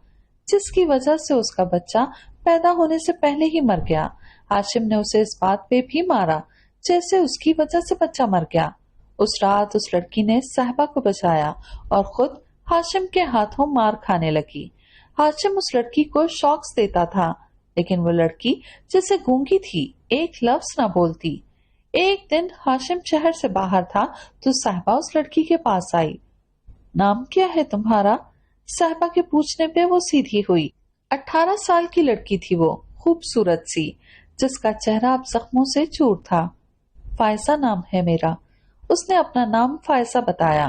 जिसकी वजह से उसका बच्चा पैदा होने से पहले ही मर गया। हाशिम ने उसे इस बात पे भी मारा जैसे उसकी वजह से बच्चा मर गया। उस रात उस लड़की ने साहिबा को बचाया और खुद हाशिम के हाथों मार खाने लगी। हाशिम उस लड़की को शॉक्स देता था, लेकिन वो लड़की जैसे गूंगी थी, एक लफ्ज न बोलती। एक दिन हाशिम शहर से बाहर था तो साहिबा उस लड़की के पास आई। नाम क्या है तुम्हारा? साहिबा के पूछने पे वो सीधी हुई। 18 साल की लड़की थी वो, खूबसूरत सी, जिसका चेहरा अब जख्मों से चूर था। फायजा नाम है मेरा। उसने अपना नाम फायजा बताया।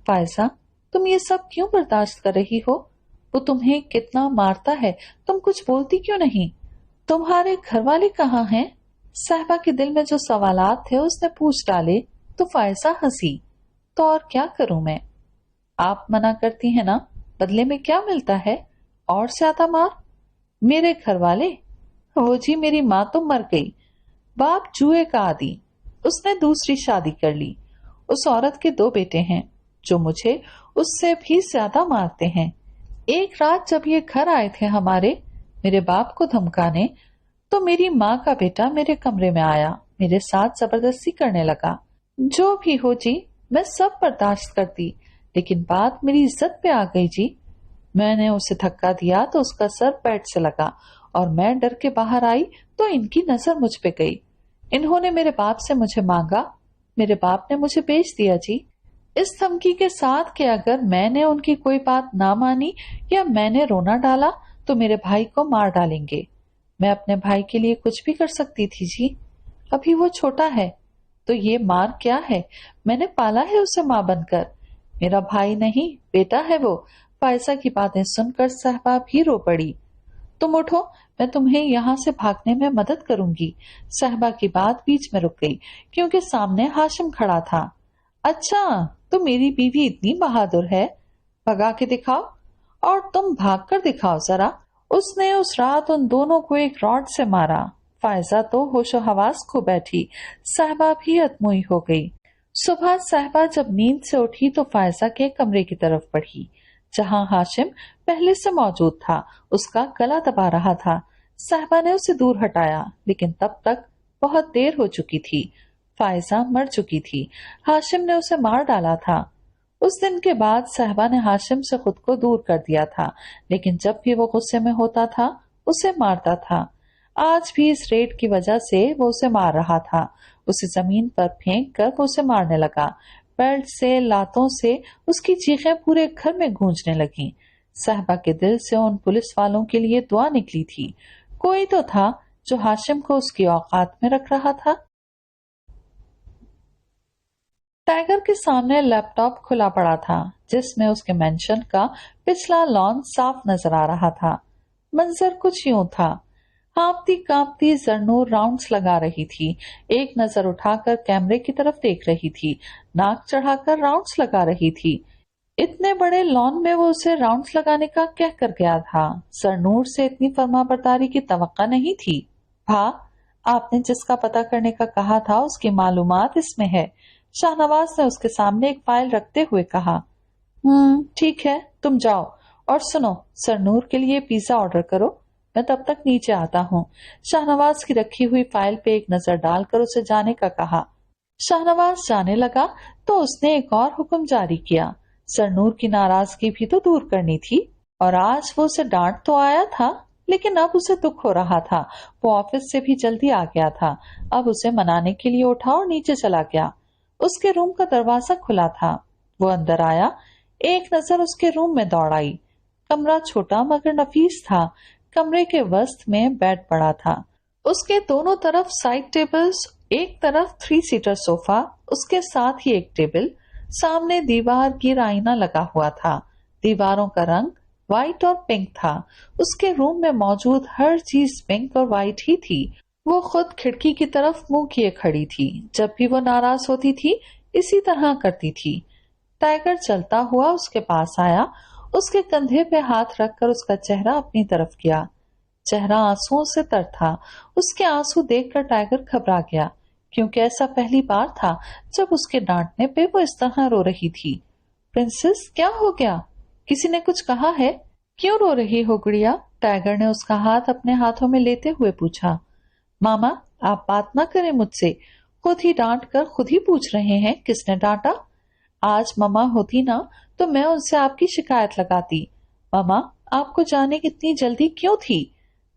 फायजा, तुम ये सब क्यों बर्दाश्त कर रही हो? वो तुम्हें कितना मारता है, तुम कुछ बोलती क्यों नहीं? तुम्हारे घर वाले कहाँ हैं? साहिबा के दिल में जो सवालात थे उसने पूछ डाले تو فائزہ ہنسی۔ تو اور کیا کروں میں؟ آپ منع کرتی ہیں نا، بدلے میں کیا ملتا ہے؟ اور زیادہ مار؟ میرے گھر والے؟ وہ جی میری ماں تو مر گئی، باپ جوئے کا عادی، اس نے دوسری شادی کر لی، اس عورت کے 2 بیٹے ہیں جو مجھے اس سے بھی زیادہ مارتے ہیں۔ ایک رات جب یہ گھر آئے تھے ہمارے میرے باپ کو دھمکانے، تو میری ماں کا بیٹا میرے کمرے میں آیا، میرے ساتھ زبردستی کرنے لگا۔ جو بھی ہو جی، میں سب برداشت کرتی، لیکن بات میری عزت پہ آ گئی جی۔ میں نے اسے دھکا دیا تو اس کا سر بیڈ سے لگا اور میں ڈر کے باہر آئی تو ان کی نظر مجھ پہ گئی۔ انہوں نے میرے باپ سے مجھے مانگا، میرے باپ نے مجھے بیچ دیا جی، اس دھمکی کے ساتھ کہ اگر میں نے ان کی کوئی بات نہ مانی یا میں نے رونا ڈالا تو میرے بھائی کو مار ڈالیں گے۔ میں اپنے بھائی کے لیے کچھ بھی کر سکتی تھی جی، ابھی وہ چھوٹا ہے تو یہ مار کیا ہے؟ میں نے پالا ہے اسے ماں بن کر، میرا بھائی نہیں بیٹا ہے وہ۔ فائزہ کی باتیں سن کر صہبا بھی رو پڑی۔ تم اٹھو، میں تمہیں یہاں سے بھاگنے میں مدد کروں گی۔ صہبا کی بات بیچ میں رک گئی کیونکہ سامنے ہاشم کھڑا تھا۔ اچھا، تو میری بیوی اتنی بہادر ہے، بھگا کے دکھاؤ، اور تم بھاگ کر دکھاؤ ذرا۔ اس نے اس رات ان دونوں کو ایک راڈ سے مارا۔ فائزہ تو ہوش و حواس کھو بیٹھی، صہبا بھی اتموئی ہو گئی۔ صبح صہبا جب نیند سے اٹھی تو فائزہ کے کمرے کی طرف بڑھی جہاں ہاشم پہلے سے موجود تھا، اس کا گلا دبا رہا تھا۔ صہبا نے اسے دور ہٹایا لیکن تب تک بہت دیر ہو چکی تھی، فائزہ مر چکی تھی، ہاشم نے اسے مار ڈالا تھا۔ اس دن کے بعد صہبا نے ہاشم سے خود کو دور کر دیا تھا، لیکن جب بھی وہ غصے میں ہوتا تھا اسے مارتا تھا۔ آج بھی اس ریڈ کی وجہ سے وہ اسے مار رہا تھا، اسے زمین پر پھینک کر وہ اسے مارنے لگا، بیلٹ سے، لاتوں سے۔ اس کی چیخیں پورے گھر میں گونجنے لگیں۔ صہبا کے دل سے ان پولیس والوں کے لیے دعا نکلی تھی، کوئی تو تھا جو ہاشم کو اس کی اوقات میں رکھ رہا تھا۔ ٹائیگر کے سامنے لیپ ٹاپ کھلا پڑا تھا جس میں اس کے مینشن کا پچھلا لان صاف نظر آ رہا تھا۔ منظر کچھ یوں تھا، ہانپتی کانپتی زرنور راؤنڈز لگا رہی تھی، ایک نظر اٹھا کر کیمرے کی طرف دیکھ رہی تھی، ناک چڑھا کر راؤنڈز لگا رہی تھی۔ اتنے بڑے لان میں وہ اسے راؤنڈز لگانے کا کہہ کر گیا تھا؟ زرنور سے اتنی فرما برداری کی توقع نہیں تھی۔ آپ نے جس کا پتہ کرنے کا کہا تھا اس کی معلومات اس میں ہے، شاہنواز نے اس کے سامنے ایک فائل رکھتے ہوئے کہا۔ ٹھیک ہے، تم جاؤ، اور سنو، زرنور کے لیے پیزا آرڈر کرو، میں تب تک نیچے آتا ہوں۔ شاہنواز کی رکھی ہوئی فائل پہ ایک نظر ڈال کر اسے جانے کا کہا۔ شاہنواز جانے لگا تو اس نے ایک اور حکم جاری کیا، زرنور کی ناراضگی بھی تو دور کرنی تھی، اور آج وہ اسے ڈانٹ تو آیا تھا لیکن اب اسے دکھ ہو رہا تھا، وہ آفس سے بھی جلدی آ گیا تھا، اب اسے منانے کے لیے اٹھا اور نیچے چلا گیا۔ اس کے روم کا دروازہ کھلا تھا، وہ اندر آیا، ایک نظر اس کے روم میں دوڑ آئی۔ کمرہ چھوٹا مگر نفیس تھا، کمرے کے وسط میں بیڈ پڑا تھا، اس کے دونوں طرف سائڈ ٹیبلز، ایک طرف 3 سیٹر صوفہ، اس کے ساتھ ہی ایک ٹیبل، سامنے دیوار گیر آئینہ لگا ہوا تھا، دیواروں کا رنگ وائٹ اور پنک تھا، اس کے روم میں موجود ہر چیز پنک اور وائٹ ہی تھی۔ وہ خود کھڑکی کی طرف منہ کیے کھڑی تھی، جب بھی وہ ناراض ہوتی تھی اسی طرح کرتی تھی۔ ٹائیگر چلتا ہوا اس کے پاس آیا، اس کے کندھے پہ ہاتھ رکھ کر اس کا چہرہ اپنی طرف کیا، چہرہ آنسوؤں سے تر تھا۔ اس کے آنسو دیکھ کر ٹائیگر گھبرا گیا کیونکہ ایسا پہلی بار تھا جب اس کے ڈانٹنے پہ وہ اس طرح رو رہی تھی۔ پرنسس، کیا ہو گیا؟ کسی نے کچھ کہا ہے؟ کیوں رو رہی ہو گڑیا؟ ٹائیگر نے اس کا ہاتھ اپنے ہاتھوں میں لیتے ہوئے پوچھا۔ ماما، آپ بات نہ کریں مجھ سے، خود ہی ڈانٹ کر خود ہی پوچھ رہے ہیں کس نے ڈانٹا؟ آج ماما ہوتی نا تو میں ان سے آپ کی شکایت لگاتی۔ ماما، آپ کو جانے کی اتنی جلدی کیوں تھی؟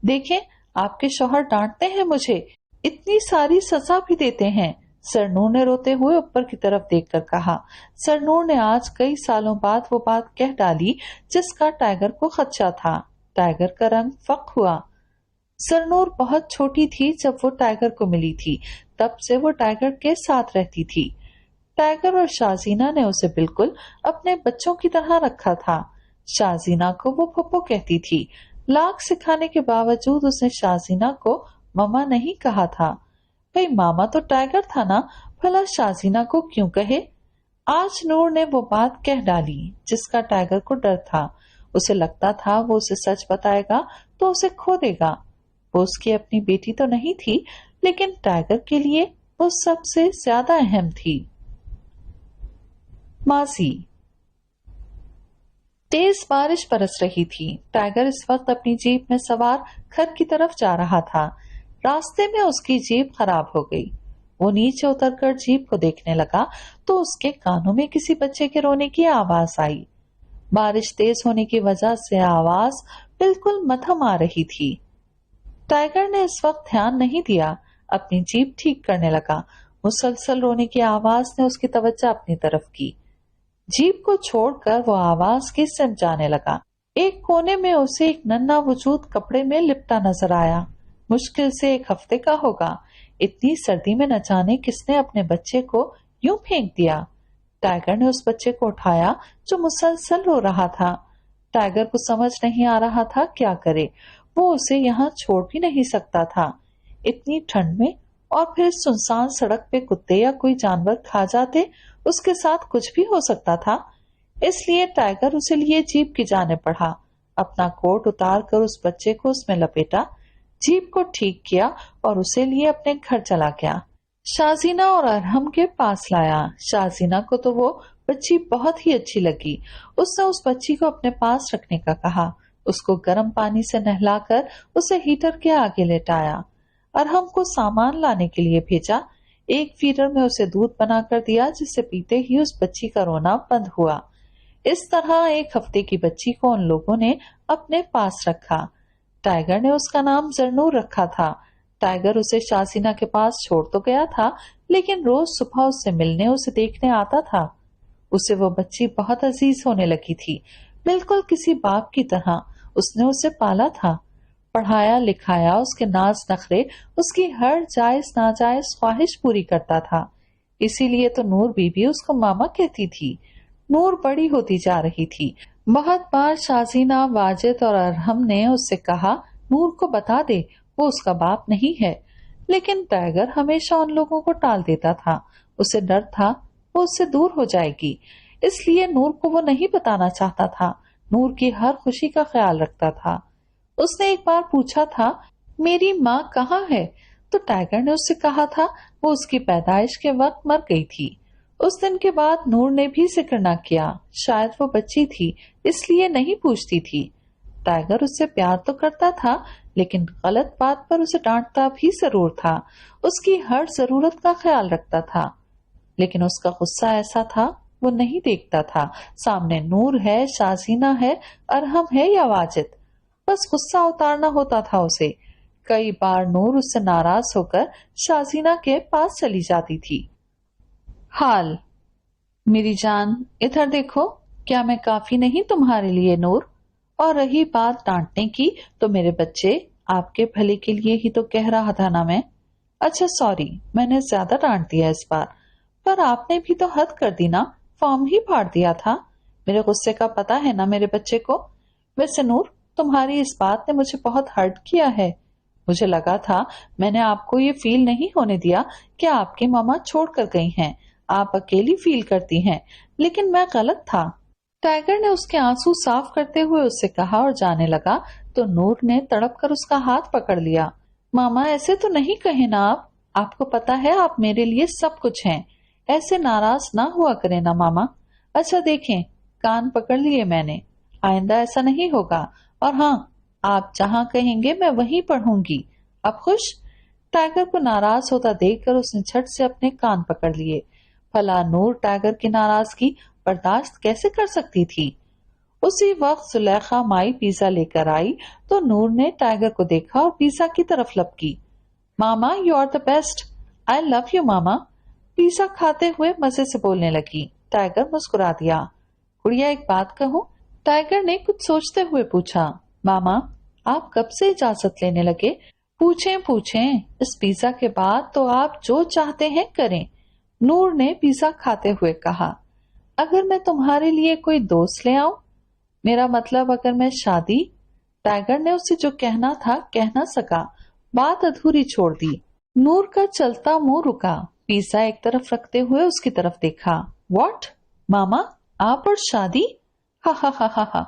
دیکھیں، آپ کے شوہر ڈانٹتے ہیں مجھے، اتنی ساری سزا بھی دیتے ہیں۔ زرنور نے روتے ہوئے اوپر کی طرف دیکھ کر کہا۔ زرنور نے آج کئی سالوں بعد وہ بات کہہ ڈالی جس کا ٹائیگر کو خدشہ تھا۔ ٹائیگر کا رنگ فق ہوا۔ زرنور بہت چھوٹی تھی جب وہ ٹائیگر کو ملی تھی، تب سے وہ ٹائیگر کے ساتھ رہتی تھی۔ ٹائیگر اور شازینا نے اسے بالکل اپنے بچوں کی طرح رکھا تھا۔ شازینا کو وہ پھپھو کہتی تھی، لاکھ سکھانے کے باوجود اس نے شازینا کو مما نہیں کہا تھا۔ भाई मामा तो टाइगर था ना, भला शाजीना को क्यों कहे। आज नूर ने वो बात कह डाली जिसका टाइगर को डर था। उसे लगता था वो उसे सच बताएगा तो उसे खो देगा। वो उसकी अपनी बेटी तो नहीं थी, लेकिन टाइगर के लिए वो सबसे ज्यादा अहम थी। मासी। तेज बारिश बरस रही थी। टाइगर इस वक्त अपनी जीप में सवार घर की तरफ जा रहा था। रास्ते में उसकी जीप खराब हो गई। वो नीचे उतरकर जीप को देखने लगा तो उसके कानों में किसी बच्चे के रोने की आवाज आई। बारिश तेज होने की वजह से आवाज बिल्कुल मध्यम आ रही थी। टाइगर ने इस वक्त ध्यान नहीं दिया, अपनी जीप ठीक करने लगा। मुसलसल रोने की आवाज ने उसकी तवज्जो अपनी तरफ की। जीप को छोड़कर वो आवाज की सिमट जाने लगा। एक कोने में उसे एक नन्हा वजूद कपड़े में लिपटा नजर आया। मुश्किल से 1 हफ्ते का होगा। इतनी सर्दी में न जाने किसने अपने बच्चे को यूं फेंक दिया। टाइगर ने उस बच्चे को उठाया जो मुसलसल रो रहा था। टाइगर को समझ नहीं आ रहा था क्या करे। वो उसे यहाँ छोड़ भी नहीं सकता था इतनी ठंड में, और फिर सुनसान सड़क पे कुत्ते या कोई जानवर खा जाते, उसके साथ कुछ भी हो सकता था। इसलिए टाइगर उसे लिए जीप की जाने पड़ा। अपना कोट उतार कर उस बच्चे को उसमें लपेटा, जीप को ठीक किया और उसे लिए अपने घर चला गया। शाजीना और अरहम के पास लाया। शाजीना को तो वो बच्ची बहुत ही अच्छी लगी। उसने उस बच्ची को अपने पास रखने का कहा। उसको गर्म पानी से नहलाकर उसे हीटर के आगे लेटाया। अरहम को सामान लाने के लिए भेजा। एक फीडर में उसे दूध बनाकर दिया जिसे पीते ही उस बच्ची का रोना बंद हुआ। इस तरह 1 हफ्ते की बच्ची को उन लोगों ने अपने पास रखा। टाइगर ने उसका नाम जरनूर रखा था। टाइगर उसे शाजीना के पास छोड़ तो गया था, लेकिन रोज सुबह उससे मिलने, उसे देखने आता था। उसे वो बच्ची बहुत अजीज होने लगी थी, बिल्कुल किसी बाप की तरह। उसने उसे पाला था, पढ़ाया लिखाया, उसके नाज नखरे, उसकी हर जायज नाजायज ख्वाहिश पूरी करता था। इसीलिए तो नूर बीबी उसको मामा कहती थी। नूर बड़ी होती जा रही थी। बहुत बार शाजीना, वाजिद और अरहम ने उससे कहा नूर को बता दे वो उसका बाप नहीं है, लेकिन टाइगर हमेशा उन लोगों को टाल देता था। उसे डर था वो उससे दूर हो जाएगी, इसलिए नूर को वो नहीं बताना चाहता था। नूर की हर खुशी का ख्याल रखता था। उसने एक बार पूछा था मेरी माँ कहाँ है, तो टाइगर ने उससे कहा था वो उसकी पैदाइश के वक्त मर गई थी। उस दिन के बाद नूर ने भी जिक्र न किया। शायद वो बच्ची थी इसलिए नहीं पूछती थी। टाइगर उससे प्यार तो करता था, लेकिन गलत बात पर उसे डांटता भी जरूर था। उसकी हर जरूरत का ख्याल रखता था, लेकिन उसका गुस्सा ऐसा था वो नहीं देखता था सामने नूर है, शाजीना है, अरहम है या वाजिद। बस गुस्सा उतारना होता था उसे। कई बार नूर उससे नाराज होकर शाजीना के पास चली जाती थी। हाल, मेरी जान इधर देखो, क्या मैं काफी नहीं तुम्हारे लिए नूर? और रही बात डांटने की, तो मेरे बच्चे आपके भले के लिए ही तो कह रहा था ना मैं। अच्छा सॉरी, मैंने ज्यादा डांट दिया इस बार, पर आपने भी तो हद कर दी ना, फॉर्म ही फाड़ दिया था। मेरे गुस्से का पता है ना मेरे बच्चे को। वैसे नूर, तुम्हारी इस बात ने मुझे बहुत हर्ट किया है। मुझे लगा था मैंने आपको ये फील नहीं होने दिया कि आपकी मामा छोड़ कर गई हैं, आप अकेली फील करती हैं, लेकिन मैं गलत था। टाइगर ने उसके आंसू साफ करते हुए उससे कहा और जाने लगा, तो नूर ने तड़प कर उसका हाथ पकड़ लिया। मामा ऐसे तो नहीं कहे ना आप, आपको पता है आप मेरे लिए सब कुछ हैं। ऐसे नाराज ना हुआ करें ना मामा। अच्छा देखें, कान पकड़ लिए मैंने, आइंदा ऐसा नहीं होगा। और हाँ, आप जहाँ कहेंगे मैं वहीं पढ़ूंगी। अब खुश? टाइगर को नाराज होता देखकर उसने झट से अपने कान पकड़ लिए। भला नूर टाइगर की नाराजगी बर्दाश्त कैसे कर सकती थी? उसी वक्त सुलेखा माई पिज्जा लेकर आई, तो नूर ने टाइगर को देखा और पिज्जा की तरफ लपकी। मामा you are the best, I love you मामा। पिज्जा खाते हुए मजे से बोलने लगी। टाइगर मुस्कुरा दिया। गुड़िया एक बात कहूँ? टाइगर ने कुछ सोचते हुए पूछा। मामा आप कब से इजाजत लेने लगे? पूछें, इस पिज्जा के बाद तो आप जो चाहते हैं करें। नूर ने पिज्जा खाते हुए कहा। अगर मैं तुम्हारे लिए कोई दोस्त ले आऊं? मेरा मतलब अगर मैं शादी। टाइगर ने उससे जो कहना था कह ना सका, बात अधूरी छोड़ दी। नूर का चलता मुंह रुका। पिज्जा एक तरफ रखते हुए उसकी तरफ देखा। व्हाट? मामा, आप और शादी? हा हा हा हा हा।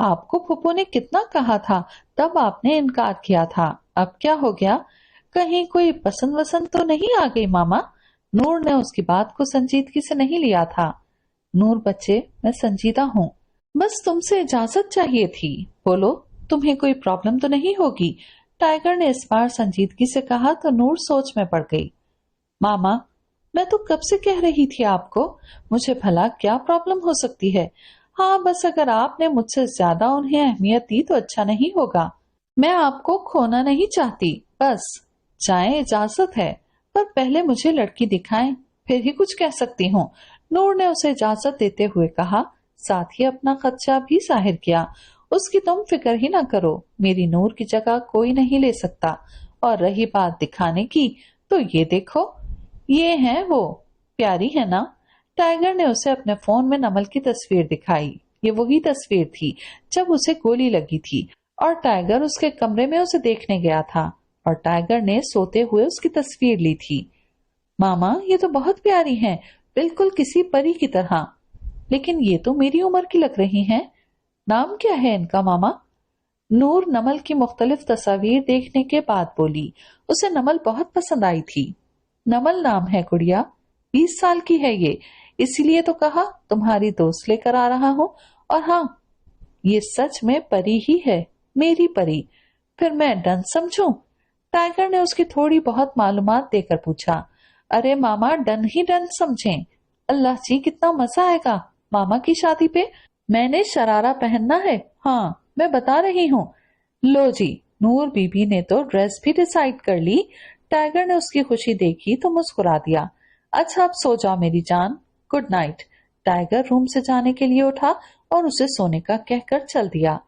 आपको फूफो ने कितना कहा था, तब आपने इनकार किया था। अब क्या हो गया? कहीं कोई पसंद वसंद तो नहीं आ गई मामा? नूर ने उसकी बात को संजीदगी से नहीं लिया था। नूर बच्चे, मैं संजीदा हूँ, बस तुमसे इजाजत चाहिए थी। बोलो, तुम्हें कोई प्रॉब्लम तो नहीं होगी? टाइगर ने इस बार संजीदगी से कहा तो नूर सोच में पड़ गई। मामा, मैं तो कब से कह रही थी आपको, मुझे भला क्या प्रॉब्लम हो सकती है? हाँ, बस अगर आपने मुझसे ज्यादा उन्हें अहमियत दी तो अच्छा नहीं होगा। मैं आपको खोना नहीं चाहती, बस। जाएं, इजाजत है, पर पहले मुझे लड़की दिखाएं, फिर ही कुछ कह सकती हूँ। नूर ने उसे इजाजत देते हुए कहा, साथ ही अपना खदशा भी जाहिर किया। उसकी तुम फिक्र ही ना करो, मेरी नूर की जगह कोई नहीं ले सकता। और रही बात दिखाने की, तो ये देखो, ये है वो। प्यारी है ना? टाइगर ने उसे अपने फोन में नमल की तस्वीर दिखाई। ये वही तस्वीर थी जब उसे गोली लगी थी, और टाइगर उसके कमरे में उसे देखने गया था, और टाइगर ने सोते हुए उसकी तस्वीर ली थी। मामा, ये तो बहुत प्यारी हैं, बिल्कुल किसी परी की तरह। लेकिन ये तो मेरी उम्र की लग रही हैं। नाम क्या है इनका मामा? नूर नमल की मुख्तलिफ तस्वीर देखने के बाद बोली। उसे नमल बहुत पसंद आई थी। नमल नाम है गुड़िया, 20 साल की है ये, इसीलिए तो कहा तुम्हारी दोस्त लेकर आ रहा हूँ। और हाँ, ये सच में परी ही है, मेरी परी। फिर मैं डन समझूं? टाइगर ने उसकी थोड़ी बहुत मालूमात देकर पूछा। अरे मामा, डन ही डन समझें। अल्लाह जी, कितना मजा आएगा मामा की शादी पे। मैंने शरारा पहनना है, हाँ मैं बता रही हूँ। लो जी, नूर बीबी ने तो ड्रेस भी डिसाइड कर ली। टाइगर ने उसकी खुशी देखी तो मुस्कुरा दिया। अच्छा, अब सो जाओ मेरी जान, गुड नाइट। टाइगर रूम से जाने के लिए उठा और उसे सोने का कहकर चल दिया।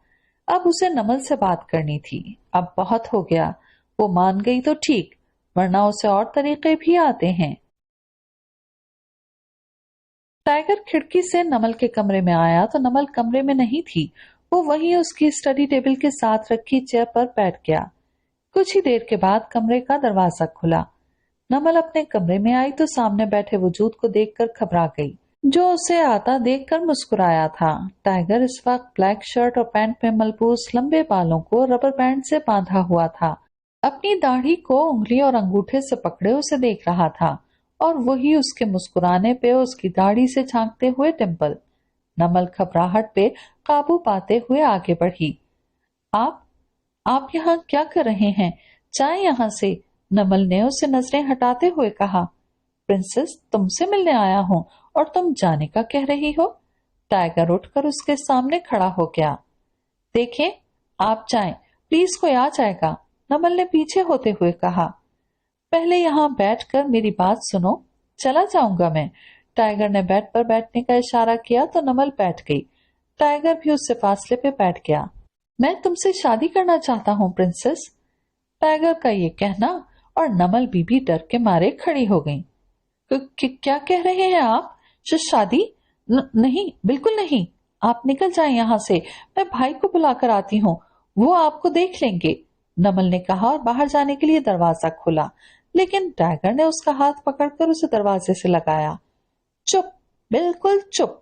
अब उसे नमल से बात करनी थी। अब बहुत हो गया, वो मान गई तो ठीक, वरना उसे और तरीके भी आते हैं। टाइगर खिड़की से नमल के कमरे में आया तो नमल कमरे में नहीं थी। वो वहीं उसकी स्टडी टेबल के साथ रखी चेयर पर बैठ गया। कुछ ही देर के बाद कमरे का दरवाजा खुला। नमल अपने कमरे में आई तो सामने बैठे वजूद को देखकर घबरा गई, जो उसे आता देखकर मुस्कुराया था। टाइगर इस वक्त ब्लैक शर्ट और पैंट में मलबूस लंबे बालों को रबर बैंड से बांधा हुआ था। अपनी दाढ़ी को उंगली और अंगूठे से पकड़े उसे देख रहा था, और वही उसके मुस्कुराने पे उसकी दाढ़ी से झांकते हुए डिम्पल। नमल घबराहट पे काबू पाते हुए आगे बढ़ी। आप आप यहाँ क्या कर रहे हैं? जाएं यहाँ से, नमल ने उसे नजरें हटाते हुए कहा। प्रिंसेस, तुमसे मिलने आया हूँ और तुम जाने का कह रही हो? टाइगर उठकर उसके सामने खड़ा हो गया। देखें, आप जाएं, प्लीज कोई आ जाएगा, नमल ने पीछे होते हुए कहा। पहले यहाँ बैठकर मेरी बात सुनो, चला जाऊंगा मैं। टाइगर ने बेड पर बैठने का इशारा किया तो नमल बैठ गई। टाइगर भी उससे फासले पे बैठ गया। मैं तुमसे शादी करना चाहता हूँ प्रिंसेस। टाइगर का ये कहना और नमल बीबी डर के मारे खड़ी हो गई। क्या कह रहे हैं आप? शादी? नहीं, बिल्कुल नहीं। आप निकल जाएं यहाँ से, मैं भाई को बुलाकर आती हूँ, वो आपको देख लेंगे, नमल ने कहा और बाहर जाने के लिए दरवाजा खोला। लेकिन टाइगर ने उसका हाथ पकड़कर उसे दरवाजे से लगाया। चुप, बिल्कुल चुप।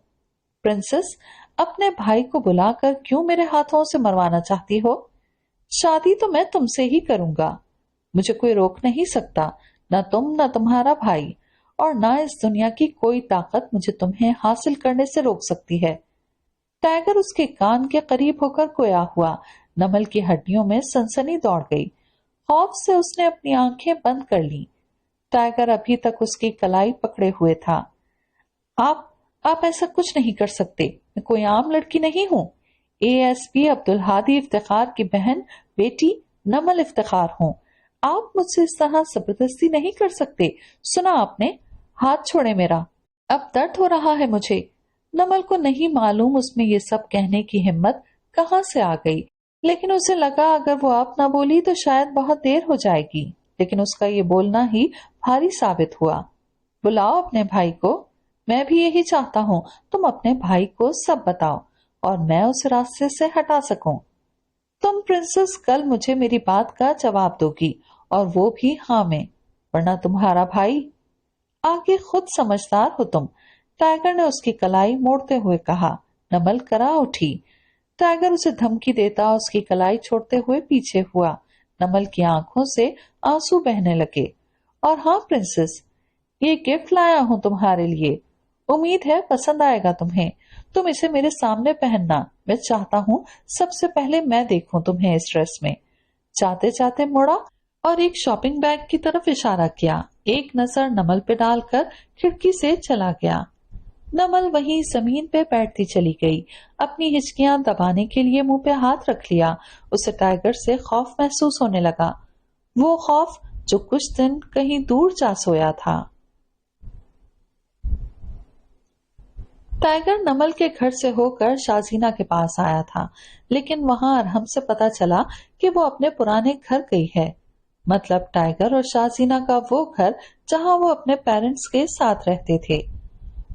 प्रिंसेस, अपने भाई को बुलाकर क्यों मेरे हाथों से मरवाना चाहती हो? शादी तो मैं तुमसे ही करूंगा, मुझे कोई रोक नहीं सकता, न तुम न तुम्हारा भाई, और न इस दुनिया की कोई ताकत मुझे तुम्हें हासिल करने से रोक सकती है। टाइगर उसके कान के करीब होकर कोया हुआ। नमल की हड्डियों में सनसनी दौड़ गई। खौफ से उसने अपनी आंखें बंद कर ली। टाइगर अभी तक उसकी कलाई पकड़े हुए था। आप आप ऐसा कुछ नहीं कर सकते, मैं कोई आम लड़की नहीं हूँ। एएसपी अब्दुल हादी इफ्तिखार की बहन बेटी नमल इफ्तिखार हूँ। आप मुझसे इस तरह जबरदस्ती नहीं कर सकते। सुना आपने? हाथ छोड़े मेरा, अब दर्द हो रहा है मुझे। नमल को नहीं मालूम उसमें ये सब कहने की हिम्मत कहाँ से आ गई, लेकिन उसे लगा अगर वो आप ना बोली तो शायद बहुत देर हो जाएगी। लेकिन उसका ये बोलना ही भारी साबित हुआ। बुलाओ अपने भाई को, मैं भी यही चाहता हूँ, तुम अपने भाई को सब बताओ और मैं उस रास्ते से हटा सकूं। तुम प्रिंसेस कल मुझे मेरी बात का जवाब दोगी, और वो भी हाँ में। ورنہ تمہارا بھائی آگے خود سمجھدار ہو تم، ٹائیگر نے اس کی کلائی موڑتے ہوئے کہا۔ نمل کرا اٹھی۔ ٹائیگر اسے دھمکی دیتا اس کی کلائی چھوڑتے ہوئے پیچھے ہوا۔ نمل کی آنکھوں سے آنسو بہنے لگے۔ اور ہاں پرنسس، یہ گفٹ لایا ہوں تمہارے لیے، امید ہے پسند آئے گا تمہیں، تم اسے میرے سامنے پہننا، میں چاہتا ہوں سب سے پہلے میں دیکھوں تمہیں اس ڈریس میں۔ چاہتے چاہتے مڑا اور ایک شاپنگ بیگ کی طرف اشارہ کیا، ایک نظر نمل پہ ڈال کر کھڑکی سے چلا گیا۔ نمل وہیں زمین پہ بیٹھتی چلی گئی، اپنی ہچکیاں دبانے کے لیے منہ پہ ہاتھ رکھ لیا۔ اسے ٹائیگر سے خوف محسوس ہونے لگا، وہ خوف جو کچھ دن کہیں دور جا سویا تھا۔ ٹائیگر نمل کے گھر سے ہو کر شازینہ کے پاس آیا تھا، لیکن وہاں ارحم سے پتا چلا کہ وہ اپنے پرانے گھر گئی ہے، مطلب ٹائیگر اور شازینہ کا وہ گھر جہاں وہ اپنے پیرنٹس کے ساتھ رہتے تھے۔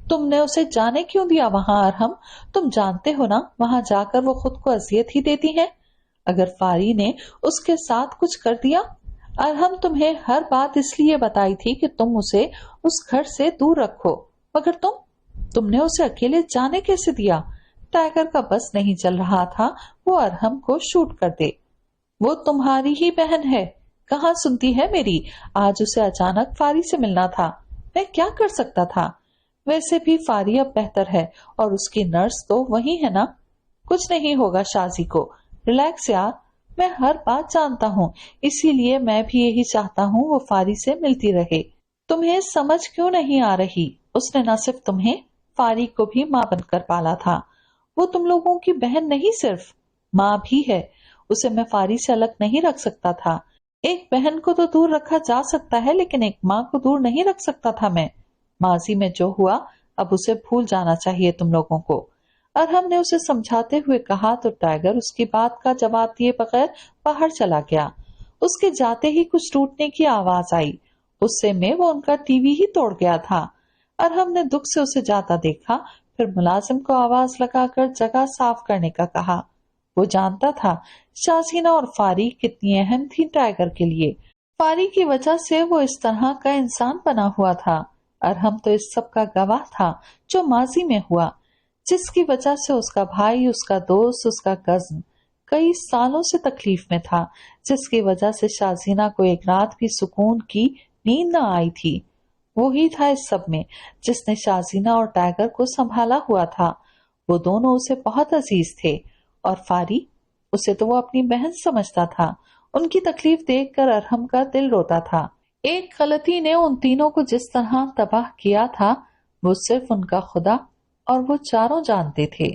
تم نے اسے جانے کیوں دیا وہاں ارحم؟ تم جانتے ہو نا وہاں جا کر وہ خود کو اذیت ہی دیتی ہے۔ اگر فاری نے اس کے ساتھ کچھ کر دیا؟ ارحم تمہیں ہر بات اس لیے بتائی تھی کہ تم اسے اس گھر سے دور رکھو، مگر تم نے اسے اکیلے جانے کیسے دیا؟ ٹائیگر کا بس نہیں چل رہا تھا وہ ارحم کو شوٹ کر دے۔ وہ تمہاری ہی بہن ہے، کہاں سنتی ہے میری؟ آج اسے اچانک فاری سے ملنا تھا، میں کیا کر سکتا تھا؟ ویسے بھی فاری اب بہتر ہے اور اس کی نرس تو وہی ہے نا، کچھ نہیں ہوگا شازی کو، ریلیکس یار، میں ہر بات جانتا ہوں، اسی لیے میں بھی یہی چاہتا ہوں وہ فاری سے ملتی رہے۔ تمہیں سمجھ کیوں نہیں آ رہی؟ اس نے نہ صرف تمہیں، فاری کو بھی ماں بن کر پالا تھا، وہ تم لوگوں کی بہن نہیں صرف ماں بھی ہے، اسے میں فاری سے الگ نہیں رکھ سکتا تھا۔ ایک بہن کو تو دور رکھا جا سکتا ہے لیکن ایک ماں کو دور نہیں رکھ سکتا تھا میں۔ ماضی میں جو ہوا اب اسے بھول جانا چاہیے تم لوگوں کو۔ ارحم نے اسے سمجھاتے ہوئے کہا تو ٹائیگر اس کی بات کا جواب دیے بغیر باہر چلا گیا۔ اس کے جاتے ہی کچھ ٹوٹنے کی آواز آئی، غصے میں وہ ان کا ٹی وی ہی توڑ گیا تھا۔ ارحم نے دکھ سے اسے جاتا دیکھا، پھر ملازم کو آواز لگا کر جگہ صاف کرنے کا کہا۔ وہ جانتا تھا شازینہ اور فاری کتنی اہم تھی ٹائیگر کے لیے، فاری کی وجہ سے وہ اس طرح کا انسان بنا ہوا تھا۔ ارحم تو اس سب کا گواہ تھا جو ماضی میں ہوا، جس کی وجہ سے اس کا بھائی، اس کا دوست، اس کا کزن کئی سالوں سے تکلیف میں تھا، جس کی وجہ سے شازینہ کو ایک رات بھی سکون کی نیند نہ آئی تھی۔ وہی تھا اس سب میں جس نے شازینہ اور ٹائیگر کو سنبھالا ہوا تھا۔ وہ دونوں اسے بہت عزیز تھے، اور فاری، اسے تو وہ اپنی بہن سمجھتا تھا۔ ان کی تکلیف دیکھ کر ارحم کا دل روتا تھا۔ ایک غلطی نے ان تینوں کو جس طرح تباہ کیا تھا وہ صرف ان کا خدا اور وہ چاروں جانتے تھے۔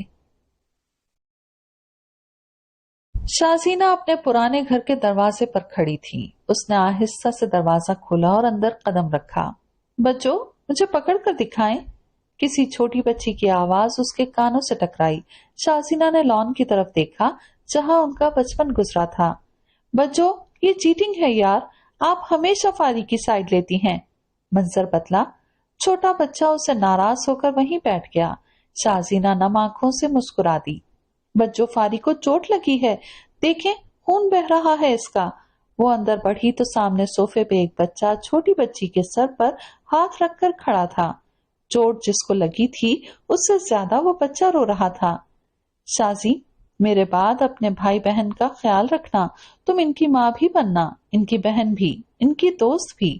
شازینہ اپنے پرانے گھر کے دروازے پر کھڑی تھی، اس نے آہستہ سے دروازہ کھولا اور اندر قدم رکھا۔ بچوں، مجھے پکڑ کر دکھائیں، کسی چھوٹی بچی کی آواز اس کے کانوں سے ٹکرائی۔ شازینہ نے لان کی طرف دیکھا جہاں ان کا بچپن گزرا تھا۔ بچوں، یہ چیٹنگ ہے یار، آپ ہمیشہ فاری کی سائیڈ لیتی ہیں۔ منظر بدلا، چھوٹا بچہ اسے ناراض ہو کر وہیں بیٹھ گیا۔ شازینہ نم آنکھوں سے مسکرا دی۔ بچوں، فاری کو چوٹ لگی ہے، دیکھیں خون بہ رہا ہے اس کا۔ وہ اندر بڑھی تو سامنے صوفے پہ ایک بچہ چھوٹی بچی کے سر پر ہاتھ رکھ کر کھڑا تھا۔ چوٹ جس کو لگی تھی اس سے زیادہ وہ بچہ رو رہا تھا۔ شازی، میرے بعد اپنے بھائی بہن کا خیال رکھنا، تم ان کی ماں بھی بننا، ان کی بہن بھی، ان کی دوست بھی۔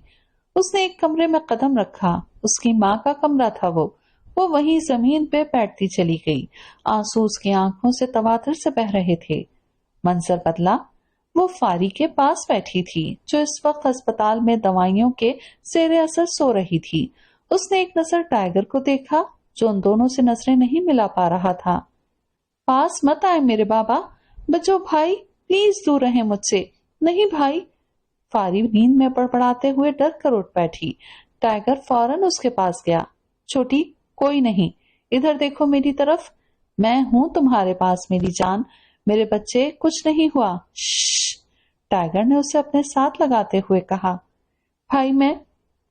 اس نے ایک کمرے میں قدم رکھا، اس کی ماں کا کمرہ تھا وہ وہیں زمین پہ بیٹھتی چلی گئی، آنسو اس کی آنکھوں سے تواتر سے بہ رہے تھے۔ منظر بدلا، وہ فاری کے پاس بیٹھی تھی جو اس وقت ہسپتال میں دوائیوں کے زیر اثر سو رہی تھی۔ اس نے ایک نظر ٹائیگر کو دیکھا جو ان دونوں سے نظریں نہیں ملا پا رہا تھا۔ پاس مت آئے میرے بابا، بچو بھائی پلیز دور رہیں مجھ سے، نہیں بھائی۔ فاری نیند میں بڑبڑاتے ہوئے ڈر کر اٹھ بیٹھی۔ ٹائیگر فوراً اس کے پاس گیا۔ چھوٹی، کوئی نہیں، ادھر دیکھو میری طرف، میں ہوں تمہارے پاس میری جان، میرے بچے کچھ نہیں ہوا، شش۔ ٹائیگر نے اسے اپنے ساتھ لگاتے ہوئے کہا۔ بھائی میں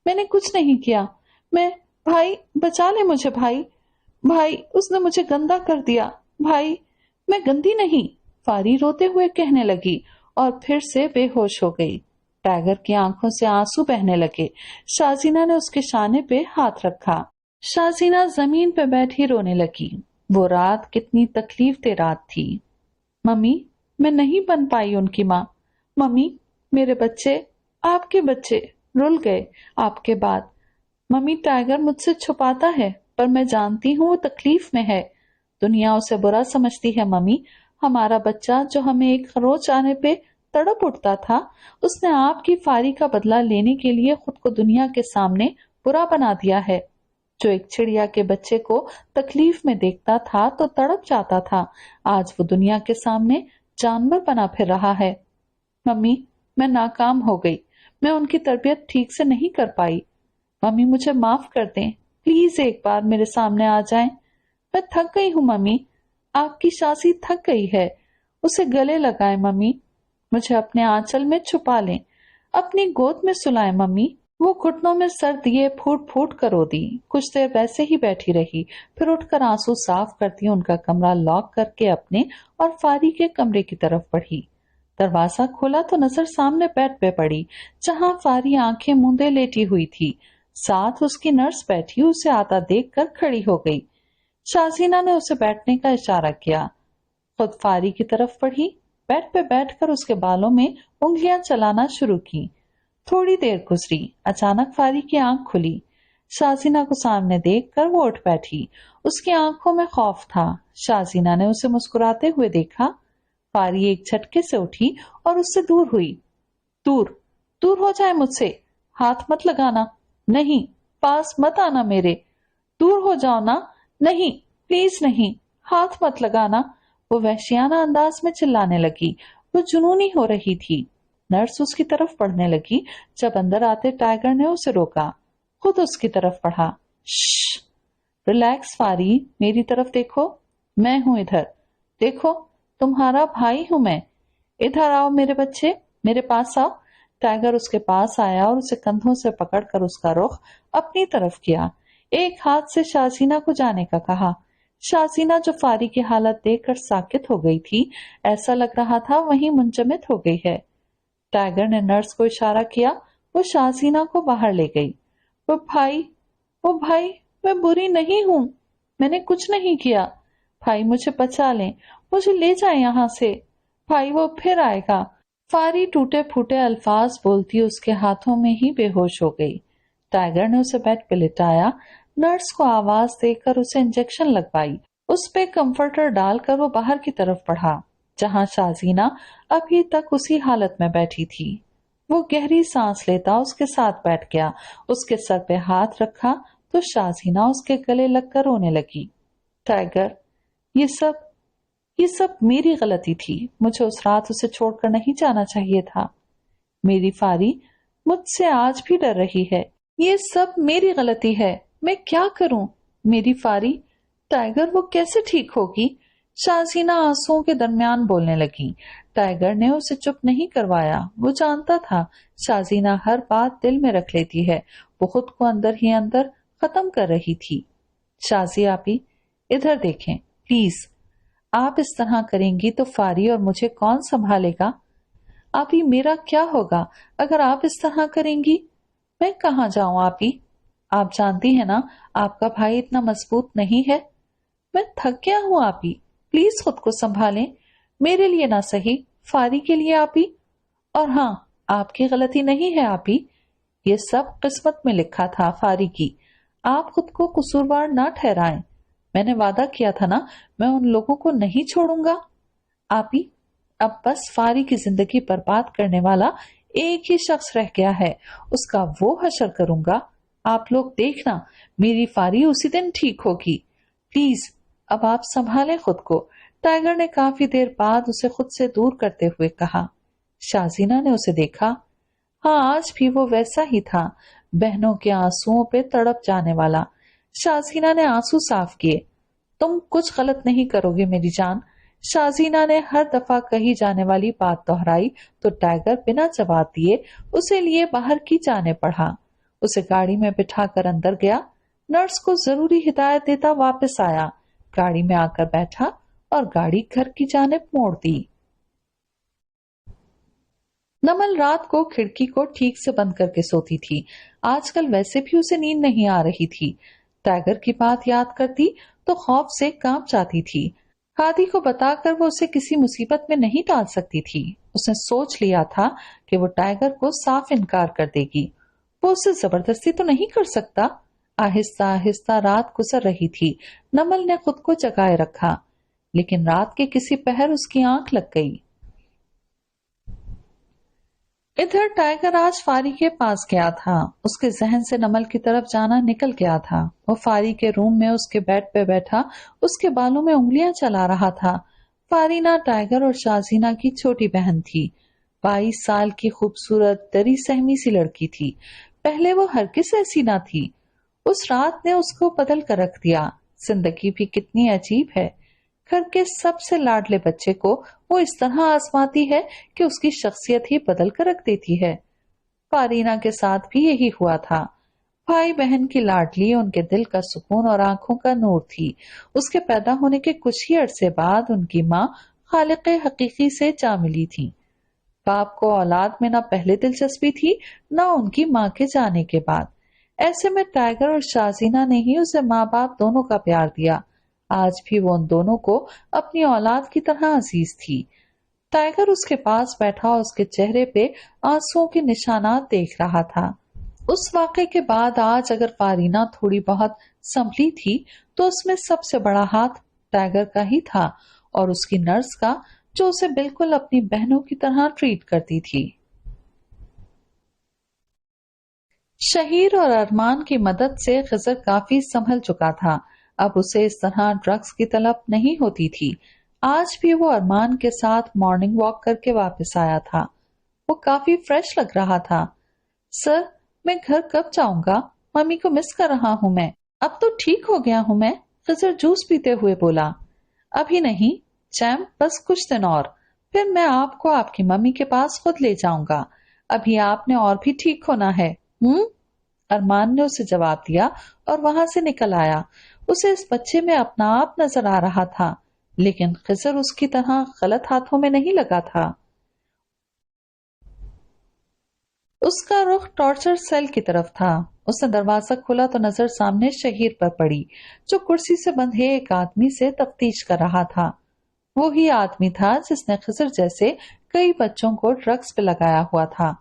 نے کچھ نہیں کیا، بھائی بچا لے مجھے بھائی اس نے مجھے گندا کر دیا، بھائی میں گندی نہیں، فاری روتے ہوئے کہنے لگی اور پھر سے بے ہوش ہو گئی۔ टाइगर की आंखों से आंसू बहने लगे। शाजीना ने उसके शाने पे हाथ रखा। शाजीना जमीन पे बैठी रोने लगी। वो रात कितनी तकलीफ दे रात थी। मम्मी, मैं नहीं बन पाई उनकी माँ। मम्मी, मेरे बच्चे, आपके बच्चे रुल गए आपके बाद। मम्मी, टाइगर मुझसे छुपाता है, पर मैं जानती हूँ वो तकलीफ में है। दुनिया उसे बुरा समझती है मम्मी। हमारा बच्चा जो हमें एक खरोच आने पे तड़प उठता था, उसने आपकी फारी का बदला लेने के लिए खुद को दुनिया के सामने बुरा बना दिया है। जो एक चिड़िया के बच्चे को तकलीफ में देखता था तो तड़प जाता था, आज वो दुनिया के सामने जानवर बना फिर रहा है। मम्मी, मैं नाकाम हो गई। मैं उनकी तरबियत ठीक से नहीं कर पाई। मम्मी, मुझे माफ कर दें। प्लीज एक बार मेरे सामने आ जाएं। मैं थक गई हूँ मम्मी। आपकी शासी थक गई है। उसे गले लगाएं मम्मी। मुझे अपने आंचल में छुपा लें, अपनी गोद में सुलाएं मम्मी। वो घुटनों में सर दिए फूट फूट कर रो दी। कुछ देर वैसे ही बैठी रही, फिर उठकर आंसू साफ करती उनका कमरा लॉक करके अपने और फारी के कमरे की तरफ बढ़ी। दरवाजा खोला तो नजर सामने बेड पे पड़ी, जहां फारी आंखें मूंदे लेटी हुई थी। साथ उसकी नर्स बैठी उसे आता देखकर खड़ी हो गई। शाजीना ने उसे बैठने का इशारा किया, खुद फारी की तरफ बढ़ी। बेड पे बैठकर उसके बालों में उंगलियां चलाना शुरू की। थोड़ी देर गुजरी, अचानक फारी की आंख खुली। शाजीना को सामने देखकर वो उठ बैठी। उसकी आंखों में खौफ था। शाजीना ने उसे मुस्कुराते हुए देखा। फारी एक झटके से उठी और उससे दूर हुई। दूर दूर हो जाए मुझसे। हाथ मत लगाना। नहीं, पास मत आना मेरे। दूर हो जाओ ना। नहीं, प्लीज नहीं, हाथ मत लगाना। वो वहशियाना अंदाज में चिल्लाने लगी। वो जुनूनी हो रही थी। नर्स उसकी तरफ बढ़ने लगी। जब अंदर आते टाइगर ने उसे रोका, खुद उसकी तरफ बढ़ा। श्श, रिलैक्स फारी, मेरी तरफ देखो। मैं हूं इधर। देखो, तुम्हारा भाई हूं मैं। इधर आओ मेरे बच्चे, मेरे पास आओ। टाइगर उसके पास आया और उसे कंधों से पकड़कर उसका रुख अपनी तरफ किया। एक हाथ से शाजीना को जाने का कहा। शाजीना, जो फारी की हालत देखकर साकित हो गई थी, ऐसा लग रहा था वहीं मुंजमद हो गई है। टाइगर ने नर्स को इशारा किया। वो शाजीना को बाहर ले गई। वो भाई, वो भाई, मैं बुरी नहीं हूं। मैंने कुछ नहीं किया। भाई, मुझे बचा लें, मुझे ले जाए यहाँ से। भाई, वो फिर आएगा। फारी टूटे फूटे अल्फाज बोलती उसके हाथों में ही बेहोश हो गई। टाइगर ने उसे बेड पे लिटाया। नर्स को आवाज देकर उसे इंजेक्शन लगवाई। उस पे कंफर्टर डालकर वो बाहर की तरफ बढ़ा, जहां शाजीना अभी तक उसी हालत में बैठी थी। वो गहरी सांस लेता उसके साथ बैठ गया। उसके सर पे हाथ रखा तो शाजीना उसके गले लगकर रोने लगी। टाइगर, ये सब ये सब मेरी गलती थी। मुझे उस रात उसे छोड़कर नहीं जाना चाहिए था। मेरी फारी मुझसे आज भी डर रही है। ये सब मेरी गलती है। मैं क्या करूं? मेरी फारी, टाइगर, वो कैसे ठीक होगी? शाजीना आंसुओं के दरमियान बोलने लगी। टाइगर ने उसे चुप नहीं करवाया। वो जानता था शाजीना हर बात दिल में रख लेती है। वो खुद को अंदर ही अंदर खत्म कर रही थी। शाजी आपी, इधर देखें प्लीज। आप इस तरह करेंगी तो फारी और मुझे कौन संभालेगा? आपी, मेरा क्या होगा अगर आप इस तरह करेंगी? मैं कहाँ जाऊं आपी? आप जानती है ना, आपका भाई इतना मजबूत नहीं है। मैं थक गया हूं आपी, प्लीज खुद को संभालें। मेरे लिए ना सही, फारी के लिए आपी। और हाँ, आपकी गलती नहीं है आपी। ये सब किस्मत में लिखा था फारी की। आप खुद को कसूरवार ना ठहराएं। मैंने वादा किया था ना, मैं उन लोगों को नहीं छोड़ूंगा। आपी, अब बस फारी की जिंदगी बर्बाद करने वाला एक ही शख्स रह गया है, उसका वो हशर करूंगा। आप लोग देखना, मेरी फारी उसी दिन ठीक होगी। प्लीज अब आप संभालें खुद को। टाइगर ने काफी देर बाद उसे खुद से दूर करते हुए कहा। शाजीना ने उसे देखा। हाँ, आज भी वो वैसा ही था, बहनों के आंसुओं पे तड़प जाने वाला। शाजीना ने आंसू साफ किए। तुम कुछ गलत नहीं करोगे मेरी जान। शाजीना ने हर दफा कही जाने वाली बात दोहराई तो टाइगर बिना जवाब दिए उसे लिए बाहर की जाने पड़ा। उसे गाड़ी में बिठाकर अंदर गया। नर्स को जरूरी हिदायत देता वापस आया, गाड़ी में आकर बैठा और गाड़ी घर की जानिब मोड़ दी। नमल रात को खिड़की को ठीक से बंद करके सोती थी। आजकल वैसे भी उसे नींद नहीं आ रही थी। टाइगर की बात याद करती तो खौफ से कांप जाती थी। हादी को बताकर वो उसे किसी मुसीबत में नहीं डाल सकती थी। उसने सोच लिया था कि वो टाइगर को साफ इनकार कर देगी। वो उसे जबरदस्ती तो नहीं कर सकता। आहिस्ता आहिस्ता रात गुजर रही थी। नमल ने खुद को जगाए रखा, लेकिन रात के किसी पहर उसकी आंख लग गई। इधर टाइगर आज फारी के पास गया था। उसके जहन से नमल की तरफ जाना निकल गया था। वो फारी के रूम में उसके बेड पे बैठा उसके बालों में उंगलियां चला रहा था। फारीना टाइगर और शाजीना की छोटी बहन थी। 22 साल की खूबसूरत दरी सहमी सी लड़की थी। पहले वो हरगिज ऐसी ना थी। उस रात ने उसको बदल कर रख दिया। जिंदगी भी कितनी अजीब है। घर के सबसे लाडले बच्चे को वो इस तरह आजमाती है कि उसकी शख्सियत ही बदल कर रख देती है। फारीना के साथ भी यही हुआ था। भाई बहन की लाडली उनके दिल का सुकून और आंखों का नूर थी। उसके पैदा होने के कुछ ही अरसे बाद उनकी माँ खालिक़े हकीकी से जा मिली थी। बाप को औलाद में ना पहले दिलचस्पी थी, ना उनकी माँ के जाने के बाद। ऐसे में टाइगर और शाजीना ने ही उसे माँ बाप दोनों का प्यार दिया। आज भी वो उन दोनों को अपनी औलाद की तरह अजीज थी। टाइगर उसके पास बैठा उसके चेहरे पे आंसुओं के निशानात देख रहा था। उस वाक़े के बाद आज अगर फारीना थोड़ी बहुत संभली थी तो उसमें सबसे बड़ा हाथ टाइगर का ही था और उसकी नर्स का, जो उसे बिल्कुल अपनी बहनों की तरह ट्रीट करती थी। शहीर और अरमान की मदद से खिज़र काफी संभल चुका था। अब उसे इस तरह ड्रग्स की तलब नहीं होती थी। आज भी वो अरमान के साथ मॉर्निंग वॉक करके वापस आया था। वो काफी फ्रेश लग रहा था। सर, मैं घर कब जाऊंगा? मम्मी को मिस कर रहा हूँ मैं। अब तो ठीक हो गया हूँ मैं, खिज़र जूस पीते हुए बोला। अभी नहीं चैम, बस कुछ दिन और, फिर मैं आपको आपकी मम्मी के पास खुद ले जाऊंगा। अभी आपने और भी ठीक होना है। अरमान ने उसे जवाब दिया और वहां से निकल आया। उसे इस बच्चे में अपना आप नजर आ रहा था, लेकिन खिज़र उसकी तरह गलत हाथों में नहीं लगा था। उसका रुख टॉर्चर सेल की तरफ था। उसने दरवाजा खोला तो नजर सामने शहीर पर पड़ी, जो कुर्सी से बंधे एक आदमी से तफ्तीश कर रहा था। वो ही आदमी था जिसने खिज़र जैसे कई बच्चों को ड्रग्स पे लगाया हुआ था।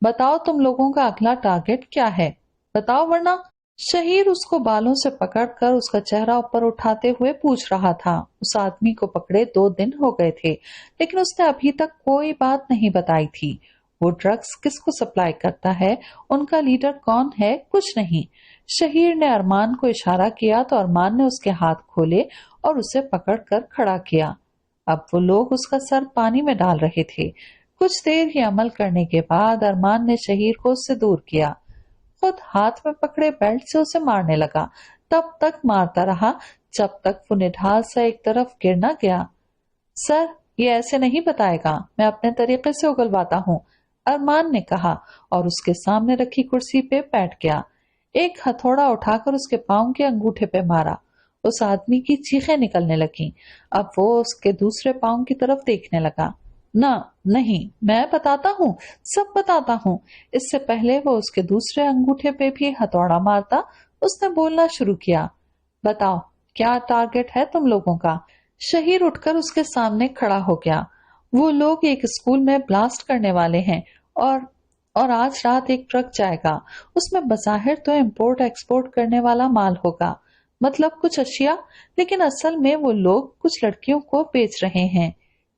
बताओ तुम लोगों का अगला टारगेट क्या है? बताओ वरना। शहीर उसको बालों से पकड़कर उसका चेहरा ऊपर उठाते हुए पूछ रहा था। उस आदमी को पकड़े 2 दिन हो गए थे, लेकिन उसने अभी तक कोई बात नहीं बताई थी। वो ड्रग्स किसको सप्लाई करता है, उनका लीडर कौन है, कुछ नहीं। शहीर ने अरमान को इशारा किया तो अरमान ने उसके हाथ खोले और उसे पकड़कर खड़ा किया। अब वो लोग उसका सर पानी में डाल रहे थे। कुछ देर ही अमल करने के बाद अरमान ने शहीर को उससे दूर किया। खुद हाथ में पकड़े बेल्ट से उसे मारने लगा। तब तक मारता रहा जब तक वो निढाल सा एक तरफ गिर न गया। सर, ये ऐसे नहीं बताएगा, मैं अपने तरीके से उगलवाता हूँ, अरमान ने कहा और उसके सामने रखी कुर्सी पे बैठ गया। एक हथौड़ा उठाकर उसके पांव के अंगूठे पे मारा। उस आदमी की चीखें निकलने लगी। अब वो उसके दूसरे पांव की तरफ देखने लगा। ना, नहीं, मैं बताता हूँ, सब बताता हूँ। इससे पहले वो उसके दूसरे अंगूठे पे भी हथौड़ा मारता, उसने बोलना शुरू किया। बताओ, क्या टारगेट है तुम लोगों का? शहीर उठकर उसके सामने खड़ा हो गया। वो लोग एक स्कूल में ब्लास्ट करने वाले हैं और और आज रात एक ट्रक जाएगा। उसमें बज़ाहिर तो इंपोर्ट एक्सपोर्ट करने वाला माल होगा, मतलब कुछ अशिया, लेकिन असल में वो लोग कुछ लड़कियों को बेच रहे हैं।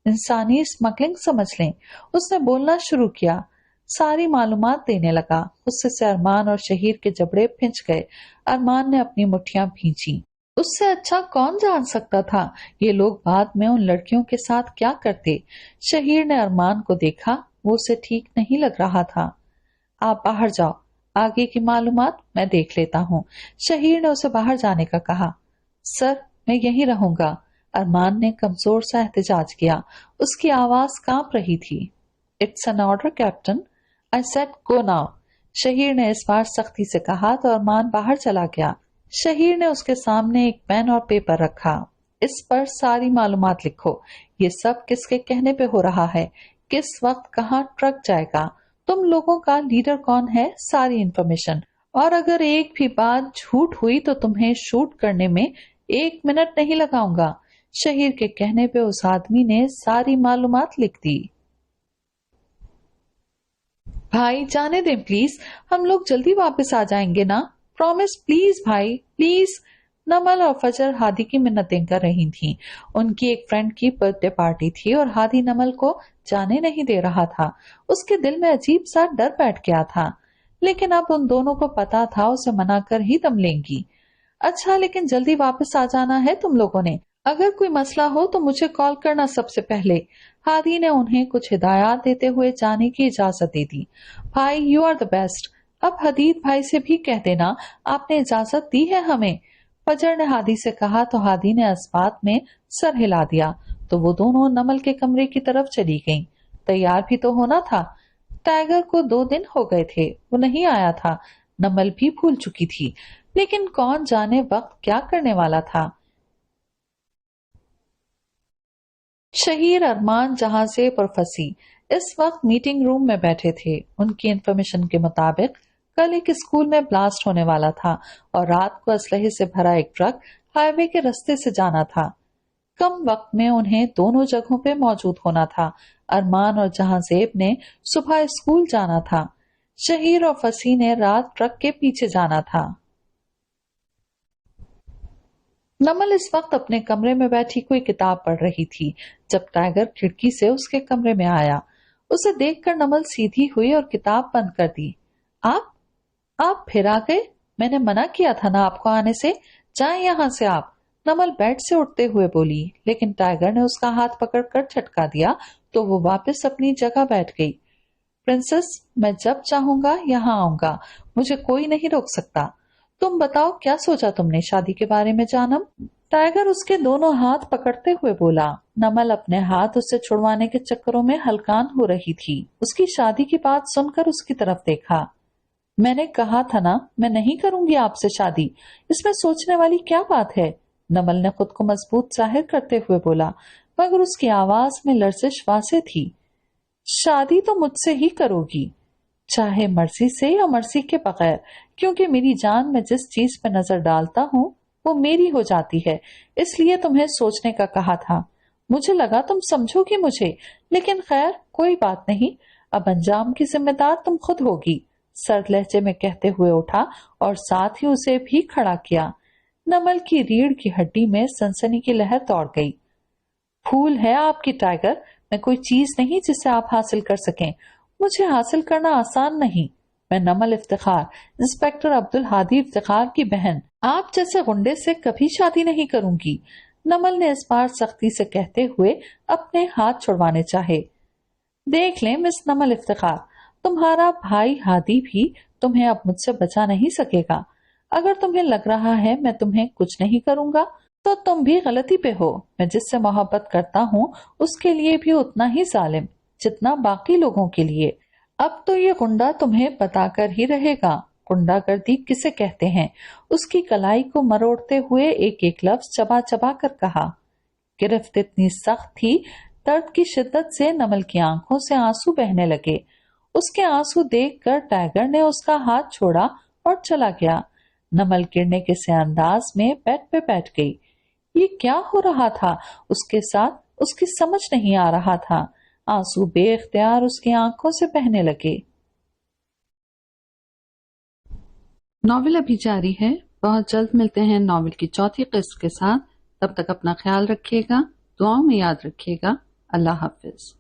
इंसानी स्मगलिंग समझ लें। उसने बोलना शुरू किया, सारी मालूमात देने लगा। गुस्से से अरमान और शहीर के जबड़े पिंच गए। अरमान ने अपनी मुट्ठियां भींची। उससे अच्छा कौन जान सकता था ये लोग बाद में उन लड़कियों के साथ क्या करते। शहीर ने अरमान को देखा, वो उसे ठीक नहीं लग रहा था। आप बाहर जाओ, आगे की मालूमात मैं देख लेता हूँ। शहीर ने उसे बाहर जाने का कहा। सर, मैं यहीं रहूंगा, अरमान ने कमजोर सा एहतजाज किया। उसकी आवाज कांप रही थी। It's an order captain, I said go now. Shaheer ने इस बार सख्ती से कहा तो अरमान बाहर चला गया। शहीर ने उसके सामने एक पेन और पेपर रखा। इस पर सारी मालूमात लिखो। ये सब किसके कहने पे हो रहा है? किस वक्त कहाँ ट्रक जाएगा, तुम लोगों का लीडर कौन है, सारी इन्फॉर्मेशन। और अगर एक भी बात झूठ हुई तो तुम्हें शूट करने में 1 मिनट नहीं लगाऊंगा। शहीर के कहने पे उस आदमी ने सारी मालूमात लिख दी। भाई जाने दें प्लीज, हम लोग जल्दी वापस आ जाएंगे ना, प्रॉमिस प्लीज भाई प्लीज। नमल और फजर हादी की मिन्नतें कर रही थीं। उनकी एक फ्रेंड की बर्थडे पार्टी थी और हादी नमल को जाने नहीं दे रहा था। उसके दिल में अजीब सा डर बैठ गया था, लेकिन अब उन दोनों को पता था उसे मना कर ही दम लेंगी। अच्छा, लेकिन जल्दी वापस आ जाना है तुम लोगों ने। अगर कोई मसला हो तो मुझे कॉल करना सबसे पहले। हादी ने उन्हें कुछ हिदायत देते हुए जाने की इजाजत दे दी। भाई यू आर द बेस्ट। अब हदीद भाई से भी कह देना आपने इजाजत दी है हमें। फजर ने हादी से कहा तो हादी ने इस बात में सर हिला दिया, तो वो दोनों नमल के कमरे की तरफ चली गईं। तैयार भी तो होना था। टाइगर को 2 दिन हो गए थे, वो नहीं आया था। नमल भी भूल चुकी थी, लेकिन कौन जाने वक्त क्या करने वाला था। शहीर, अरमान, जहांजेब और फसी इस वक्त मीटिंग रूम में बैठे थे। उनकी इन्फॉर्मेशन के मुताबिक कल एक स्कूल में ब्लास्ट होने वाला था और रात को असलहे से भरा एक ट्रक हाईवे के रास्ते से जाना था। कम वक्त में उन्हें दोनों जगहों पे मौजूद होना था। अरमान और जहांजेब ने सुबह स्कूल जाना था। शहीर और फसी ने रात ट्रक के पीछे जाना था। नमल इस वक्त अपने कमरे में बैठी कोई किताब पढ़ रही थी जब टाइगर खिड़की से उसके कमरे में आया। उसे देखकर नमल सीधी हुई और किताब बंद कर दी। आप फिर आ गए? मैंने मना किया था ना आपको आने से। जाएं यहां से आप। नमल बेड से उठते हुए बोली, लेकिन टाइगर ने उसका हाथ पकड़कर झटका दिया तो वो वापस अपनी जगह बैठ गई। प्रिंसेस, मैं जब चाहूंगा यहाँ आऊंगा, मुझे कोई नहीं रोक सकता। तुम बताओ क्या सोचा तुमने शादी के बारे में जानम? टाइगर उसके दोनों हाथ पकड़ते हुए बोला। नमल अपने हाथ उससे छुड़वाने के चक्करों में हलकान हो रही थी। उसकी शादी की बात सुनकर उसकी तरफ देखा। मैंने कहा था ना, मैं नहीं करूंगी आपसे शादी, इसमें सोचने वाली क्या बात है? नमल ने खुद को मजबूत जाहिर करते हुए बोला, मगर उसकी आवाज में लर्जिश वासे थी। शादी तो मुझसे ही करोगी, चाहे मर्जी से या मर्जी के बगैर, क्योंकि मेरी जान में जिस चीज पर नजर डालता हूँ वो मेरी हो जाती है। इसलिए तुम्हें सोचने का कहा था। मुझे लगा तुम समझोगी मुझे, लेकिन खैर कोई बात नहीं, अब अंजाम की जिम्मेदार तुम खुद होगी। सर्द लहजे में कहते हुए उठा और साथ ही उसे भी खड़ा किया। नमल की रीढ़ की हड्डी में सनसनी की लहर दौड़ गई। फूल है आपकी टाइगर, मैं कोई चीज नहीं जिसे आप हासिल कर सकें। मुझे हासिल करना आसान नहीं। मैं नमल इफ्तिखार, इंस्पेक्टर अब्दुल हादी इफ्तिखार की बहन, आप जैसे गुंडे से कभी शादी नहीं करूंगी। नमल ने इस बार सख्ती से कहते हुए अपने हाथ छुड़वाने चाहे। देख लें मिस नमल इफ्तिखार, तुम्हारा भाई हादी भी तुम्हें अब मुझसे बचा नहीं सकेगा। अगर तुम्हें लग रहा है मैं तुम्हें कुछ नहीं करूंगा तो तुम भी गलती पे हो। मैं जिससे मोहब्बत करता हूँ उसके लिए भी उतना ही जालिम जितना बाकी लोगों के लिए। अब तो ये गुंडा तुम्हें बताकर ही रहेगा गुंडागर्दी किसे कहते हैं। उसकी कलाई को मरोड़ते हुए एक एक लफ्ज चबा चबा कर कहा। गिरफ्त इतनी सख्त थी, दर्द की शिद्दत से नमल की आंखों से आंसू बहने लगे। उसके आंसू देखकर टाइगर ने उसका हाथ छोड़ा और चला गया। नमल गिरने के से अंदाज में बेड पे बैठ गई। ये क्या हो रहा था उसके साथ, उसकी समझ नहीं आ रहा था। आंसू बेख्तियार उसकी आंखों से बहने लगे। नॉवेल अभी जारी है, बहुत जल्द मिलते हैं नॉवेल की चौथी किस्त के साथ। तब तक अपना ख्याल रखिएगा, दुआओं में याद रखिएगा। अल्लाह हाफिज।